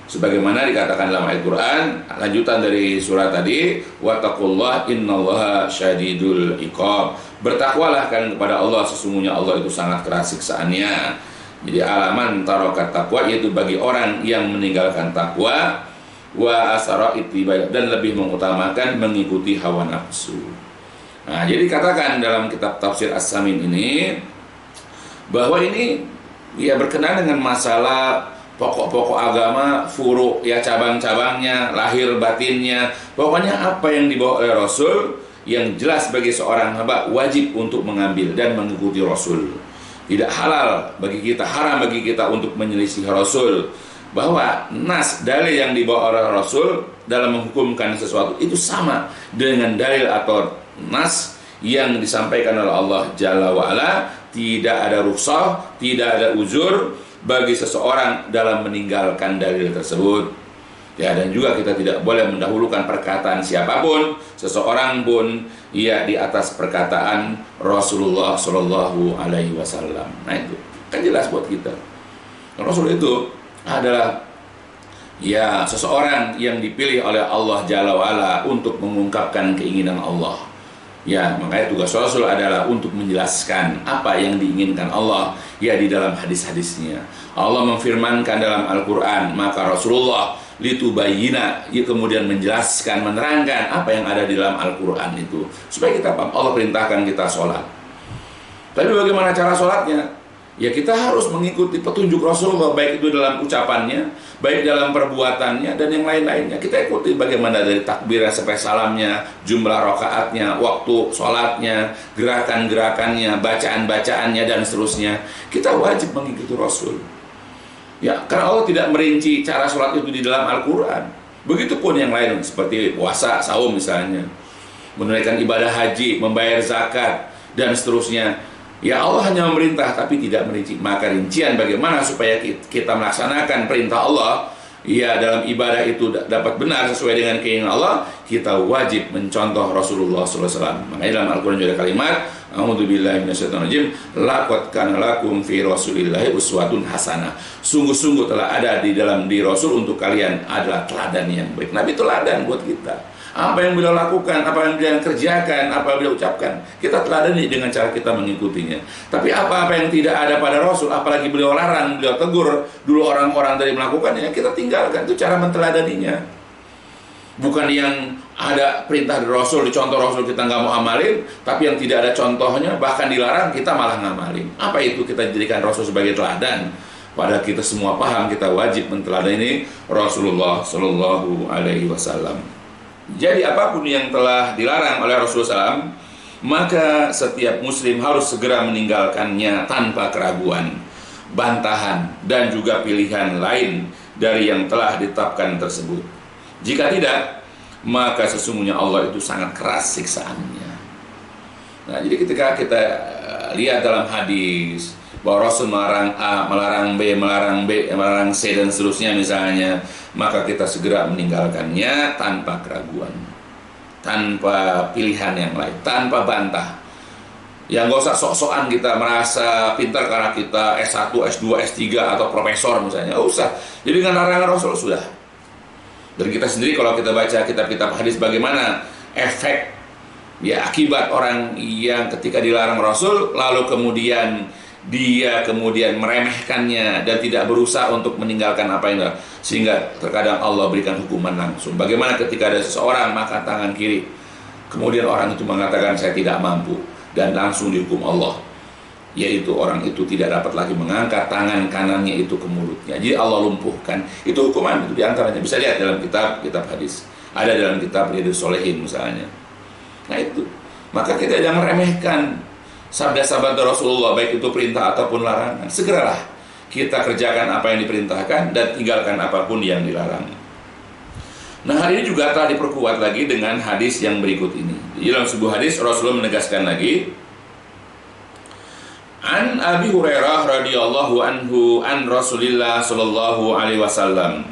Speaker 2: Sebagaimana dikatakan dalam Al-Quran, lanjutan dari surat tadi, wattaqullah innallaha syadidul iqab. Bertakwalah kan kepada Allah, sesungguhnya Allah itu sangat keras siksaannya. Jadi alaman tarokat takwa, yaitu bagi orang yang meninggalkan takwa, wa asara ittiba, dan lebih mengutamakan mengikuti hawa nafsu. Nah, jadi dikatakan dalam kitab Tafsir As-Samin ini bahwa ini ya berkenaan dengan masalah pokok-pokok agama, furu, ya, cabang-cabangnya, lahir batinnya. Pokoknya apa yang dibawa oleh Rasul yang jelas bagi seorang hamba, wajib untuk mengambil dan mengikuti Rasul. Tidak halal bagi kita, haram bagi kita untuk menyelisih Rasul. Bahwa nas, dalil yang dibawa oleh Rasul dalam menghukumkan sesuatu itu sama dengan dalil atau nas yang disampaikan oleh Allah Jalla wa'ala. Tidak ada rukhsah, tidak ada uzur bagi seseorang dalam meninggalkan dalil tersebut. Ya, dan juga kita tidak boleh mendahulukan perkataan siapapun, seseorang pun, ya, di atas perkataan Rasulullah Shallallahu Alaihi Wasallam. Nah, itu kan jelas buat kita. Rasul itu adalah, ya, seseorang yang dipilih oleh Allah Jalla wa'ala untuk mengungkapkan keinginan Allah. Ya, makanya tugas Rasul adalah untuk menjelaskan apa yang diinginkan Allah, ya, di dalam hadis-hadisnya. Allah memfirmankan dalam Al-Quran, maka Rasulullah litubayyina, ya, kemudian menjelaskan, menerangkan apa yang ada di dalam Al-Quran itu, supaya kita paham. Allah perintahkan kita sholat, tapi bagaimana cara sholatnya? Ya, kita harus mengikuti petunjuk Rasulullah, baik itu dalam ucapannya, baik dalam perbuatannya, dan yang lain-lainnya. Kita ikuti bagaimana dari takbirnya sampai salamnya, jumlah rakaatnya, waktu sholatnya, gerakan-gerakannya, bacaan-bacaannya, dan seterusnya. Kita wajib mengikuti Rasul. Ya, karena Allah tidak merinci cara sholat itu di dalam Al-Quran. Begitupun yang lain, seperti puasa, saum misalnya, menunaikan ibadah haji, membayar zakat. dan seterusnya. Ya Allah hanya memerintah tapi tidak merinci. Maka rincian bagaimana supaya kita melaksanakan perintah Allah, ya dalam ibadah itu dapat benar sesuai dengan keinginan Allah, kita wajib mencontoh Rasulullah SAW. Makanya dalam Al-Quran juga ada kalimat, a'udzubillahi minasyaitonirrajim, laqad kana lakum fi rasulillahi uswatun hasanah. Sungguh-sungguh telah ada di Rasul untuk kalian adalah teladan yang baik. Nabi teladan buat kita. Apa yang beliau lakukan, apa yang beliau kerjakan, apa yang beliau ucapkan, kita teladani dengan cara kita mengikutinya. Tapi apa-apa yang tidak ada pada Rasul, apalagi beliau larang, beliau tegur dulu orang-orang dari melakukannya, kita tinggalkan. Itu cara menteladaninya. Bukan yang ada perintah dari Rasul, dicontoh Rasul kita nggak mau amalin, tapi yang tidak ada contohnya, bahkan dilarang, kita malah ngamalin. Apa itu kita jadikan Rasul sebagai teladan? Padahal kita semua paham, kita wajib menteladani Rasulullah Shallallahu Alaihi Wasallam. Jadi apapun yang telah dilarang oleh Rasulullah SAW, maka setiap muslim harus segera meninggalkannya tanpa keraguan, bantahan, dan juga pilihan lain dari yang telah ditetapkan tersebut. Jika tidak, maka sesungguhnya Allah itu sangat keras siksaannya. Nah, jadi ketika kita lihat dalam hadis bahwa Rasul melarang A, melarang B, melarang C, dan seterusnya misalnya, maka kita segera meninggalkannya tanpa keraguan, tanpa pilihan yang lain, tanpa bantah. Yang gak usah sok-sokan kita merasa pintar karena kita S1, S2, S3 atau profesor misalnya, gak usah. Jadi dengan larangan Rasul sudah. Dan kita sendiri kalau kita baca kitab-kitab hadis bagaimana efek, ya akibat orang yang ketika dilarang Rasul lalu kemudian dia meremehkannya dan tidak berusaha untuk meninggalkan apa yang ada, sehingga terkadang Allah berikan hukuman langsung. Bagaimana ketika ada seseorang makan tangan kiri, kemudian orang itu mengatakan saya tidak mampu, dan langsung dihukum Allah, yaitu orang itu tidak dapat lagi mengangkat tangan kanannya itu ke mulutnya. Jadi Allah lumpuhkan. Itu hukuman, itu diantaranya bisa lihat dalam kitab hadis, ada dalam kitab Riyadhus Shalihin misalnya. Nah itu, maka kita jangan remehkan sabda-sabda Rasulullah, baik itu perintah ataupun larangan. Segeralah kita kerjakan apa yang diperintahkan dan tinggalkan apapun yang dilarang. Nah, hari ini juga telah diperkuat lagi dengan hadis yang berikut ini. Di dalam sebuah hadis Rasulullah menegaskan lagi, An Abi Hurairah radhiyallahu anhu an Rasulillah sallallahu alaihi wasallam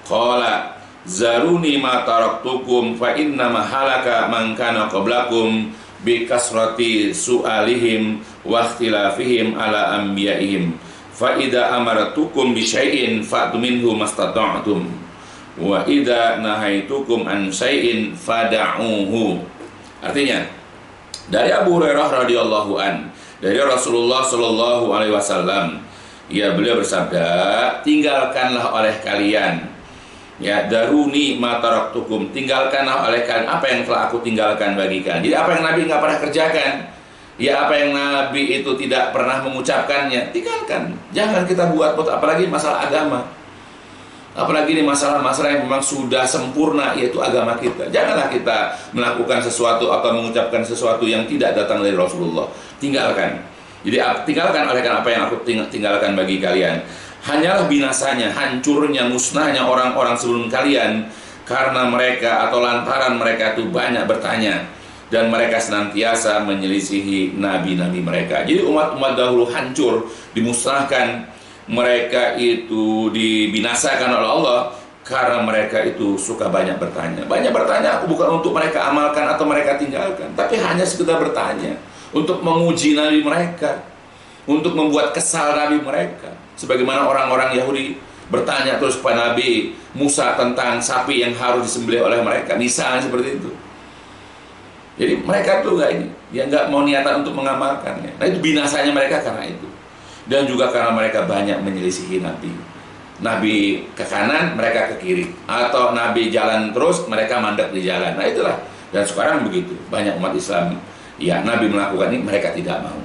Speaker 2: qala zaruni ma taraktukum fa inna ma halaka man kana qablakum bi kasrati su'alihim wa ikhtilafihim ala anbiya'ihim fa idza amaratukum bi syai'in fa'tu minhu mastata'tum wa idza nahaitukum an syai'in fada'uhu. Artinya dari Abu Hurairah radhiyallahu an, dari Rasulullah sallallahu alaihi wasallam, ya beliau bersabda, tinggalkanlah oleh kalian, ya daruni ma taraktukum, tinggalkanlah oleh kalian apa yang telah aku tinggalkan bagi kalian. Jadi apa yang Nabi nggak pernah kerjakan, ya apa yang Nabi itu tidak pernah mengucapkannya, tinggalkan. Jangan kita buat apalagi masalah agama, apalagi ini masalah-masalah yang memang sudah sempurna, yaitu agama kita. Janganlah kita melakukan sesuatu atau mengucapkan sesuatu yang tidak datang dari Rasulullah. Tinggalkan. Jadi tinggalkan oleh karena apa yang aku tinggalkan bagi kalian. Hanyalah binasanya, hancurnya, musnahnya orang-orang sebelum kalian karena mereka atau lantaran mereka itu banyak bertanya dan mereka senantiasa menyelisihi nabi-nabi mereka. Jadi umat-umat dahulu hancur, dimusnahkan, mereka itu dibinasakan oleh Allah karena mereka itu suka banyak bertanya. Banyak bertanya aku bukan untuk mereka amalkan atau mereka tinggalkan, tapi hanya sekedar bertanya untuk menguji nabi mereka, untuk membuat kesal nabi mereka. Sebagaimana orang-orang Yahudi bertanya terus kepada Nabi Musa tentang sapi yang harus disembelih oleh mereka, misalnya seperti itu. Jadi mereka tuh nggak mau niatan untuk mengamalkannya. Nah itu binasanya mereka karena itu. Dan juga karena mereka banyak menyelisihi Nabi. Nabi ke kanan, mereka ke kiri. Atau Nabi jalan terus, mereka mandek di jalan. Nah itulah. Dan sekarang begitu. Banyak umat Islam, ya Nabi melakukan ini, mereka tidak mau.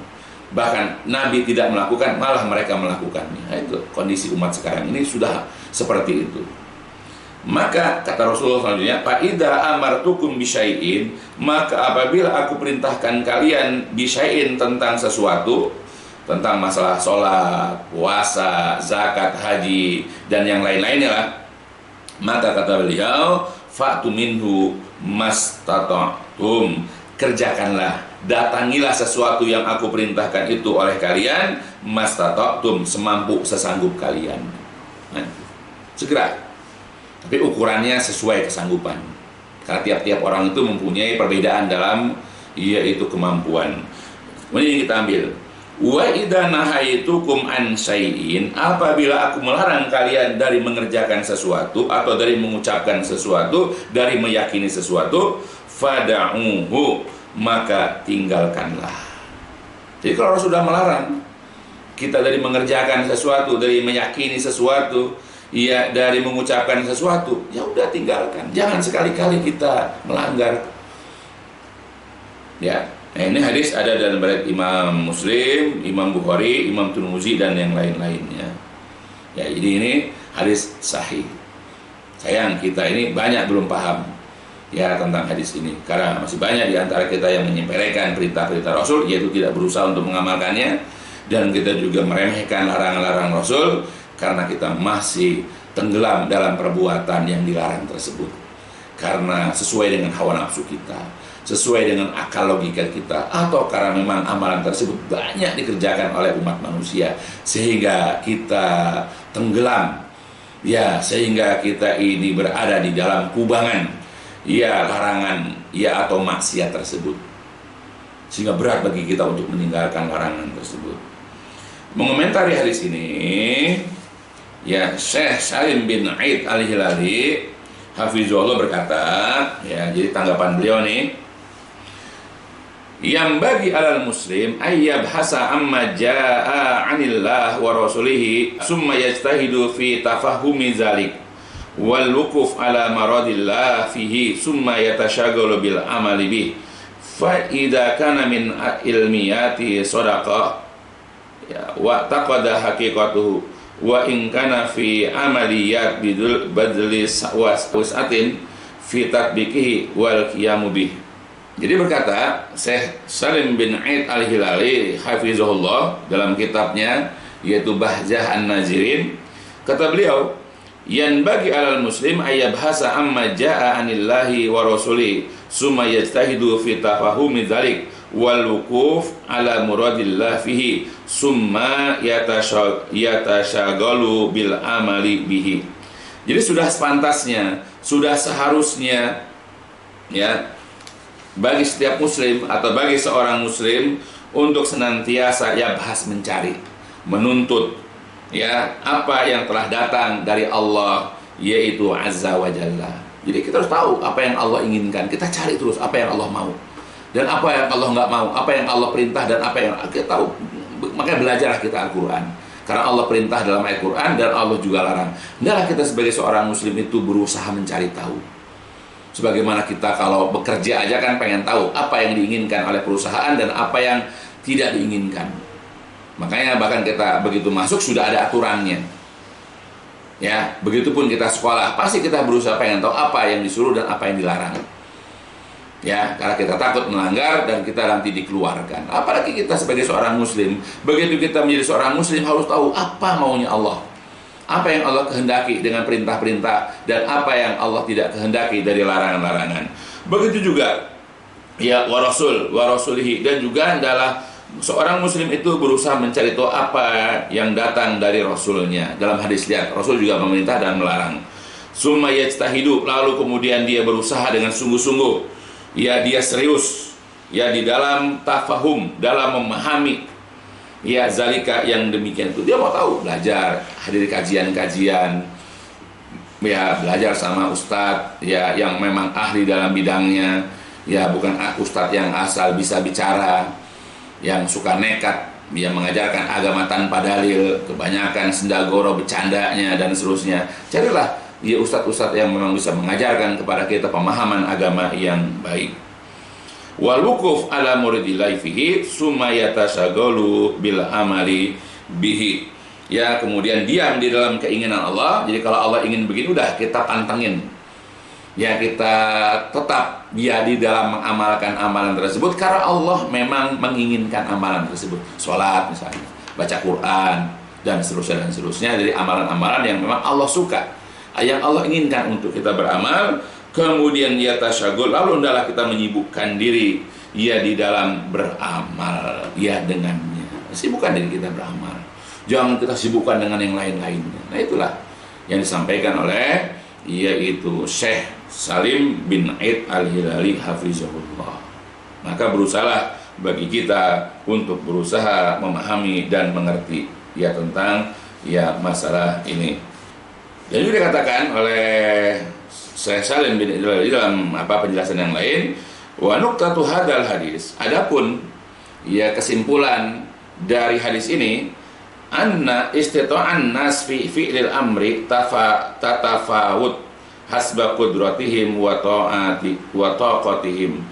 Speaker 2: Bahkan Nabi tidak melakukan, malah mereka melakukannya. Nah itu kondisi umat sekarang ini sudah seperti itu. Maka kata Rasulullah selanjutnya, "Fa'idza amartukum bisyai'in," maka apabila aku perintahkan kalian bisyai'in tentang sesuatu, tentang masalah sholat, puasa, zakat, haji, dan yang lain-lainnya lah, maka kata beliau, fa'tu minhu mastata'tum, kerjakanlah, datangilah sesuatu yang aku perintahkan itu oleh kalian, mastata'tum, semampu sesanggup kalian. Nah, segera. Tapi ukurannya sesuai kesanggupan. Karena tiap-tiap orang itu mempunyai perbedaan dalam yaitu kemampuan. Ini kita ambil. Wa idza nahaitukum an syai'in, apabila aku melarang kalian dari mengerjakan sesuatu atau dari mengucapkan sesuatu, dari meyakini sesuatu, fada'uhu, maka tinggalkanlah. Jadi kalau Allah sudah melarang kita dari mengerjakan sesuatu, dari meyakini sesuatu, ya dari mengucapkan sesuatu, ya udah tinggalkan. Jangan sekali-kali kita melanggar. Ya, nah ini hadis ada dalam riwayat Imam Muslim, Imam Bukhari, Imam Tirmidzi dan yang lain-lainnya. Ya, jadi ini hadis sahih. Sayang kita ini banyak belum paham ya tentang hadis ini, karena masih banyak di antara kita yang menyepelekan perintah-perintah Rasul, yaitu tidak berusaha untuk mengamalkannya, dan kita juga meremehkan larangan-larangan Rasul karena kita masih tenggelam dalam perbuatan yang dilarang tersebut, karena sesuai dengan hawa nafsu kita, sesuai dengan akal logika kita, atau karena memang amalan tersebut banyak dikerjakan oleh umat manusia sehingga kita tenggelam, ya, sehingga kita ini berada di dalam kubangan ya larangan ya atau maksiat tersebut, sehingga berat bagi kita untuk meninggalkan larangan tersebut. Mengomentari hadis ini, ya, Syekh Salim bin Aid Al-Hilali hafizahullah berkata, ya, jadi tanggapan beliau nih, yang bagi alal muslim ayyab hasa amma jaa anillah wa rasulihi summa yajtahidu fi tafahumi zalik wal wukuf ala maradillah fihi summa yatashagalu bil amali bih fa idza kana min ilmiyati sadaqah, ya, wa taqada haqiqatuhu wa in kana fi amaliyat bidul badli wasatin fi tatbiqihi wal qiyamu bih. Jadi berkata Syekh Salim bin Aid Al-Hilali hafizahullah dalam kitabnya yaitu Bahjah An-Nazirin, kata beliau, yan bagi alal muslim ayyabhasa amma jaa anillahi wa rasuli summa yajtahidu fi tafahumi dzalik wal wukuf ala muradillah fihi summa yatashagalu bil amali bihi. Jadi sudah sepantasnya, sudah seharusnya, ya, bagi setiap muslim atau bagi seorang muslim untuk senantiasa ya bahas mencari, menuntut, ya, apa yang telah datang dari Allah, yaitu Azza wa Jalla. Jadi kita harus tahu apa yang Allah inginkan, kita cari terus apa yang Allah mau, dan apa yang Allah nggak mau, apa yang Allah perintah dan apa yang kita tahu. Makanya belajarlah kita Al-Quran, karena Allah perintah dalam Al-Quran dan Allah juga larang. Hendaklah kita sebagai seorang muslim itu berusaha mencari tahu. Sebagaimana kita kalau bekerja aja kan pengen tahu apa yang diinginkan oleh perusahaan dan apa yang tidak diinginkan. Makanya bahkan kita begitu masuk sudah ada aturannya. Ya, begitupun kita sekolah, pasti kita berusaha pengen tahu apa yang disuruh dan apa yang dilarang. Ya, karena kita takut melanggar dan kita nanti dikeluarkan. Apalagi kita sebagai seorang muslim, begitu kita menjadi seorang muslim harus tahu apa maunya Allah. Apa yang Allah kehendaki dengan perintah-perintah dan apa yang Allah tidak kehendaki dari larangan-larangan. Begitu juga ya wa rasulihi, dan juga adalah seorang muslim itu berusaha mencari tahu apa yang datang dari Rasulnya. Dalam hadis lihat, Rasul juga memerintah dan melarang. Summa yajtahidu, lalu kemudian dia berusaha dengan sungguh-sungguh, ya, dia serius, ya, di dalam tafahum, dalam memahami, ya, zalika, yang demikian itu. Dia mau tahu, belajar, hadir kajian-kajian, ya, belajar sama ustadz, ya, yang memang ahli dalam bidangnya, ya, bukan ustadz yang asal bisa bicara, yang suka nekat, dia mengajarkan agama tanpa dalil, kebanyakan sendagoro bercandanya dan seterusnya. Carilah ya ustadz-ustadz yang memang bisa mengajarkan kepada kita pemahaman agama yang baik. Wal wukuf ala muridillahi fihi summa yatashagalu bil amali bihi. Ya, kemudian diam di dalam keinginan Allah. Jadi kalau Allah ingin begini, udah kita pantengin. Ya, kita tetap dia di dalam mengamalkan amalan tersebut karena Allah memang menginginkan amalan tersebut. Sholat misalnya, baca Quran dan seterusnya dari amalan-amalan yang memang Allah suka, yang Allah inginkan untuk kita beramal. Kemudian ya tasyagul, lalu hendaklah kita menyibukkan diri ya di dalam beramal ya dengannya. Sibukkan diri kita beramal. Jangan kita sibukkan dengan yang lain-lainnya. Nah itulah yang disampaikan oleh yaitu Syekh Salim bin Aid Al-Hilali hafizahullah. Maka berusahalah bagi kita untuk berusaha memahami dan mengerti ya tentang ya masalah ini. Dan juga dikatakan oleh Syekh Salim bin Aid Al-Hilali dalam penjelasan yang lain, wa nuqtatu hadzal hadis. Adapun ya kesimpulan dari hadis ini, anna istita'an nas fi fi'lil amri tatafawut hasba qudratihim wa taqatihim.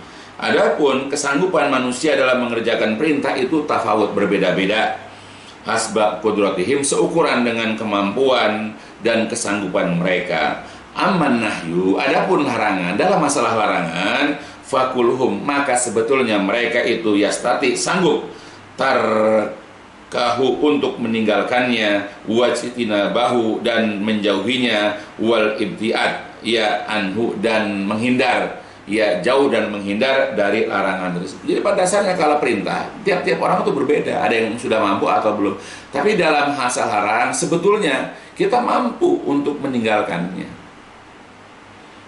Speaker 2: Adapun kesanggupan manusia dalam mengerjakan perintah itu tafawut, berbeda-beda. Hasba qudratihim, seukuran dengan kemampuan dan kesanggupan mereka. Amman nahyu, adapun larangan, dalam masalah larangan, fakulhum, maka sebetulnya mereka itu yastati, sanggup tarkahu, untuk meninggalkannya, wajitina bahu, dan menjauhinya, wal ibtiad ya anhu, dan menghindar ya jauh dan menghindar dari larangan tersebut. Jadi pada dasarnya kalau perintah, tiap-tiap orang itu berbeda, ada yang sudah mampu atau belum. Tapi dalam hal larangan sebetulnya kita mampu untuk meninggalkannya.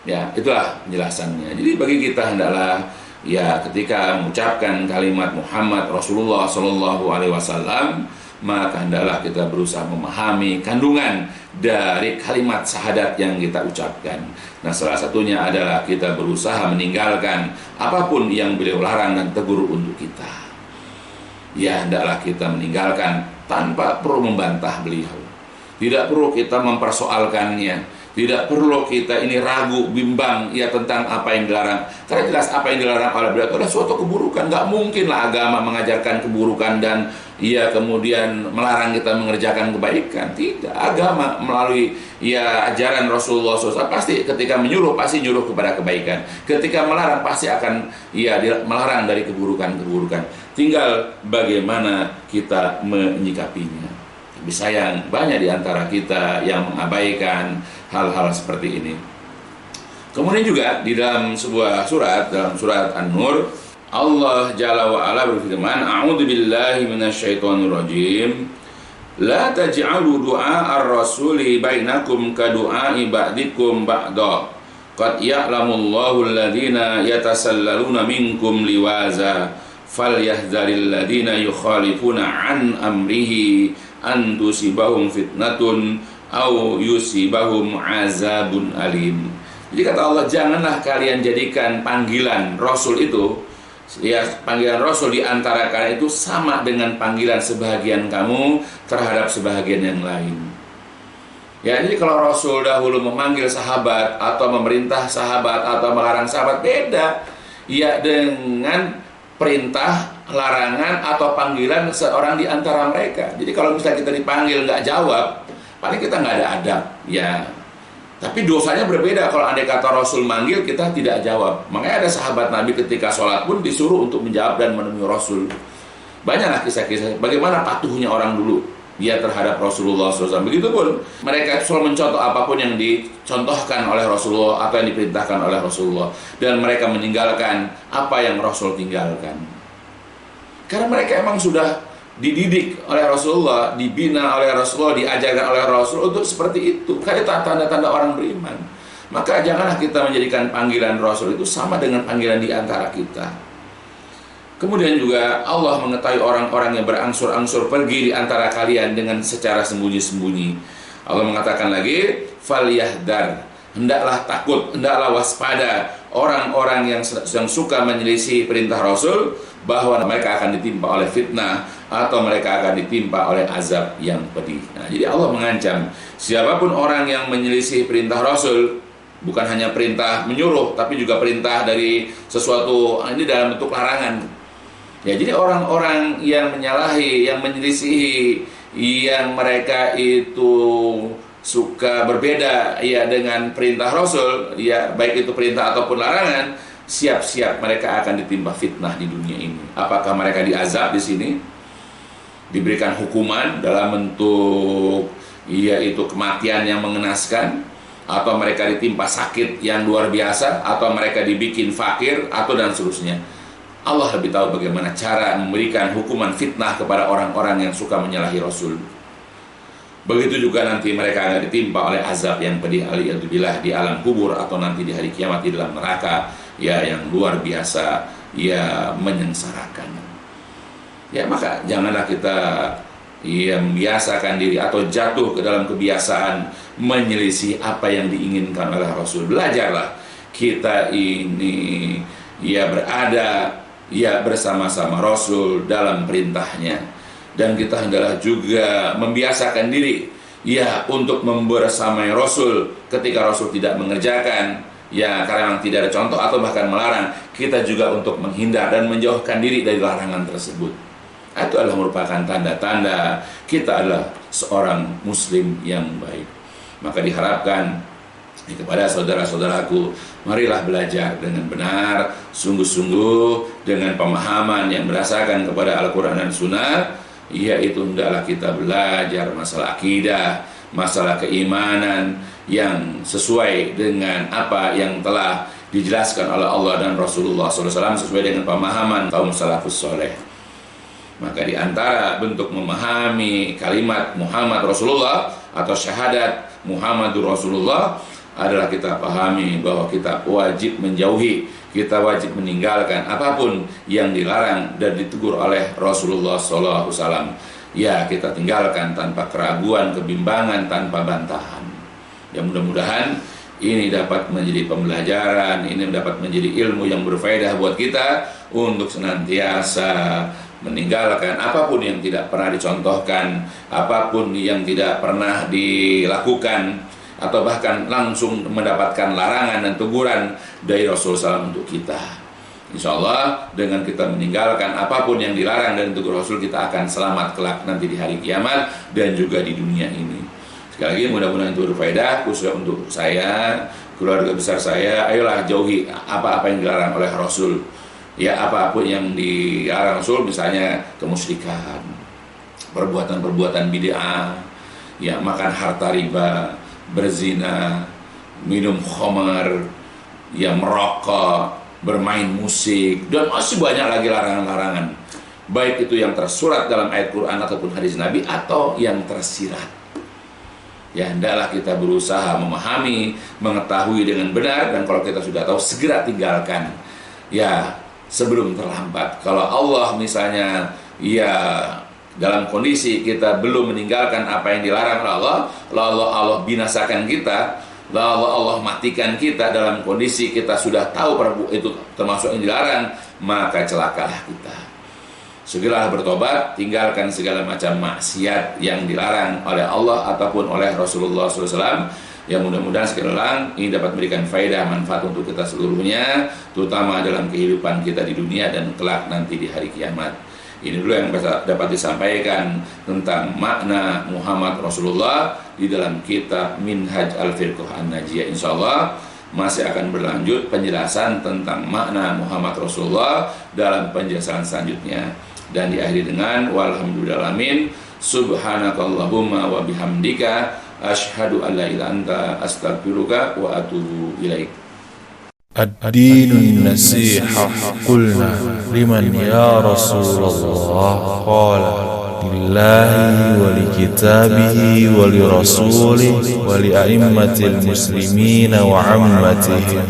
Speaker 2: Ya, itulah penjelasannya. Jadi bagi kita hendaklah ya ketika mengucapkan kalimat Muhammad Rasulullah Shallallahu Alaihi Wasallam, maka hendaklah kita berusaha memahami kandungan dari kalimat syahadat yang kita ucapkan. Nah, salah satunya adalah kita berusaha meninggalkan apapun yang beliau larang dan tegur untuk kita. Ya, hendaklah kita meninggalkan tanpa perlu membantah beliau. Tidak perlu kita mempersoalkannya. Tidak perlu kita ini ragu, bimbang ya tentang apa yang dilarang. Karena jelas apa yang dilarang oleh beliau itu adalah suatu keburukan. Gak mungkinlah agama mengajarkan keburukan dan ya kemudian melarang kita mengerjakan kebaikan. Tidak. Agama melalui ya ajaran Rasulullah SAW pasti ketika menyuruh pasti nyuruh kepada kebaikan. Ketika melarang pasti akan ya melarang dari keburukan-keburukan. Tinggal bagaimana kita menyikapinya. Tapi sayang banyak di antara kita yang mengabaikan hal-hal seperti ini. Kemudian juga di dalam sebuah surat, dalam surat An-Nur, Allah Jalla wa Ala berfirman, A'udzu billahi minasyaitonir rajim. La taj'alu du'a ar-rasuli bainakum ka du'a'i ba'dikum ba'da. Qad ya'lamullahu alladhina yatasallaluna minkum liwaza. Falyahdzaril ladzina yukhalifuna an amrihi an tusibahum fitnatun au yusibahum azabun alim. Jadi kata Allah, janganlah kalian jadikan panggilan Rasul itu, ya panggilan Rasul di antara kalian itu sama dengan panggilan sebahagian kamu terhadap sebahagian yang lain. Ya, jadi kalau Rasul dahulu memanggil sahabat atau memerintah sahabat atau melarang sahabat, beda ya dengan perintah, larangan atau panggilan seorang di antara mereka. Jadi kalau misalnya kita dipanggil nggak jawab, paling kita nggak ada adab, ya. Tapi dosanya berbeda kalau andai kata Rasul manggil kita tidak jawab. Makanya ada sahabat Nabi ketika sholat pun disuruh untuk menjawab dan menemui Rasul. Banyaklah kisah-kisah bagaimana patuhnya orang dulu dia terhadap Rasulullah SAW. Begitupun mereka selalu mencontoh apapun yang dicontohkan oleh Rasulullah atau yang diperintahkan oleh Rasulullah, dan mereka meninggalkan apa yang Rasul tinggalkan. Karena mereka emang sudah dididik oleh Rasulullah, dibina oleh Rasulullah, diajarkan oleh Rasul untuk seperti itu. Kayak tanda-tanda orang beriman. Maka janganlah kita menjadikan panggilan Rasul itu sama dengan panggilan di antara kita. Kemudian juga Allah mengetahui orang-orang yang berangsur-angsur pergi di antara kalian dengan secara sembunyi-sembunyi. Allah mengatakan lagi, falyahdar, hendaklah takut, hendaklah waspada orang-orang yang suka menyelisih perintah Rasul, bahwa mereka akan ditimpa oleh fitnah atau mereka akan ditimpa oleh azab yang pedih. Nah, jadi Allah mengancam siapapun orang yang menyelisih perintah Rasul, bukan hanya perintah menyuruh tapi juga perintah dari sesuatu ini dalam bentuk larangan. Ya, jadi orang-orang yang menyalahi, yang menyelisihi, yang mereka itu suka berbeda ya dengan perintah Rasul, ya baik itu perintah ataupun larangan, siap-siap mereka akan ditimpa fitnah di dunia ini. Apakah mereka diazab di sini, diberikan hukuman dalam bentuk yaitu kematian yang mengenaskan, atau mereka ditimpa sakit yang luar biasa, atau mereka dibikin fakir, atau dan seterusnya. Allah lebih tahu bagaimana cara memberikan hukuman fitnah kepada orang-orang yang suka menyalahi Rasul. Begitu juga nanti mereka akan ditimpa oleh azab yang pedih, aliyadzubillah, di alam kubur atau nanti di hari kiamat di dalam neraka, ya, yang luar biasa, ya, menyengsarakan. Ya, maka janganlah kita membiasakan diri atau jatuh ke dalam kebiasaan menyelisih apa yang diinginkan oleh Rasul. Belajarlah kita ini, ya, berada, ya, bersama-sama Rasul dalam perintahnya. Dan kita hendaklah juga membiasakan diri, ya, untuk membersamai Rasul ketika Rasul tidak mengerjakan, ya, karena memang tidak ada contoh atau bahkan melarang. Kita juga untuk menghindar dan menjauhkan diri dari larangan tersebut. Itu adalah merupakan tanda-tanda kita adalah seorang muslim yang baik. Maka diharapkan kepada saudara-saudaraku, marilah belajar dengan benar, sungguh-sungguh, dengan pemahaman yang berdasarkan kepada Al-Quran dan Sunnah. Yaitu hendaklah kita belajar masalah akidah, masalah keimanan yang sesuai dengan apa yang telah dijelaskan oleh Allah dan Rasulullah SAW, sesuai dengan pemahaman kaum salafus soleh. Maka di antara bentuk memahami kalimat Muhammad Rasulullah atau syahadat Muhammadur Rasulullah adalah kita pahami bahwa kita wajib menjauhi, kita wajib meninggalkan apapun yang dilarang dan ditegur oleh Rasulullah SAW. Ya, kita tinggalkan tanpa keraguan, kebimbangan, tanpa bantahan. Ya, mudah-mudahan ini dapat menjadi pembelajaran, ini dapat menjadi ilmu yang berfaedah buat kita untuk senantiasa meninggalkan apapun yang tidak pernah dicontohkan, apapun yang tidak pernah dilakukan, atau bahkan langsung mendapatkan larangan dan teguran dari Rasulullah SAW untuk kita. Insya Allah dengan kita meninggalkan apapun yang dilarang dan tegur Rasul, kita akan selamat kelak nanti di hari kiamat dan juga di dunia ini. Sekali lagi mudah-mudahan itu berfaedah khususnya untuk saya, keluarga besar saya. Ayolah jauhi apa-apa yang dilarang oleh Rasul. Ya, apapun yang dilarang Rasul, misalnya kemusyrikan, perbuatan-perbuatan bid'ah, ya, makan harta riba, berzina, minum khamar, ya, merokok, bermain musik, dan masih banyak lagi larangan-larangan. Baik itu yang tersurat dalam ayat Quran ataupun hadis Nabi atau yang tersirat. Ya, hendaklah kita berusaha memahami, mengetahui dengan benar, dan kalau kita sudah tahu segera tinggalkan. Ya, sebelum terlambat. Kalau Allah misalnya, ya, dalam kondisi kita belum meninggalkan apa yang dilarang oleh Allah, lalu Allah binasakan kita, lalu Allah matikan kita dalam kondisi kita sudah tahu itu termasuk yang dilarang, maka celakalah kita. Segeralah bertobat, tinggalkan segala macam maksiat yang dilarang oleh Allah ataupun oleh Rasulullah SAW. Ya, mudah-mudahan sekali lagi ini dapat memberikan faedah manfaat untuk kita seluruhnya, terutama dalam kehidupan kita di dunia dan kelak nanti di hari kiamat. Ini dulu yang dapat disampaikan tentang makna Muhammad Rasulullah di dalam kitab Minhaj Al-Firqah An-Najiyah. Insyaallah masih akan berlanjut penjelasan tentang makna Muhammad Rasulullah dalam penjelasan selanjutnya. Dan diakhiri dengan walhamdulillahalamin, subhanakallahumma wa bihamdika asyhadu an la ilaha illa anta astaghfiruka wa atubu ilaik.
Speaker 1: الدين النصيحة قلنا لمن يا رسول الله قال لله ولكتابه ولرسوله ولأئمة المسلمين وعامتهم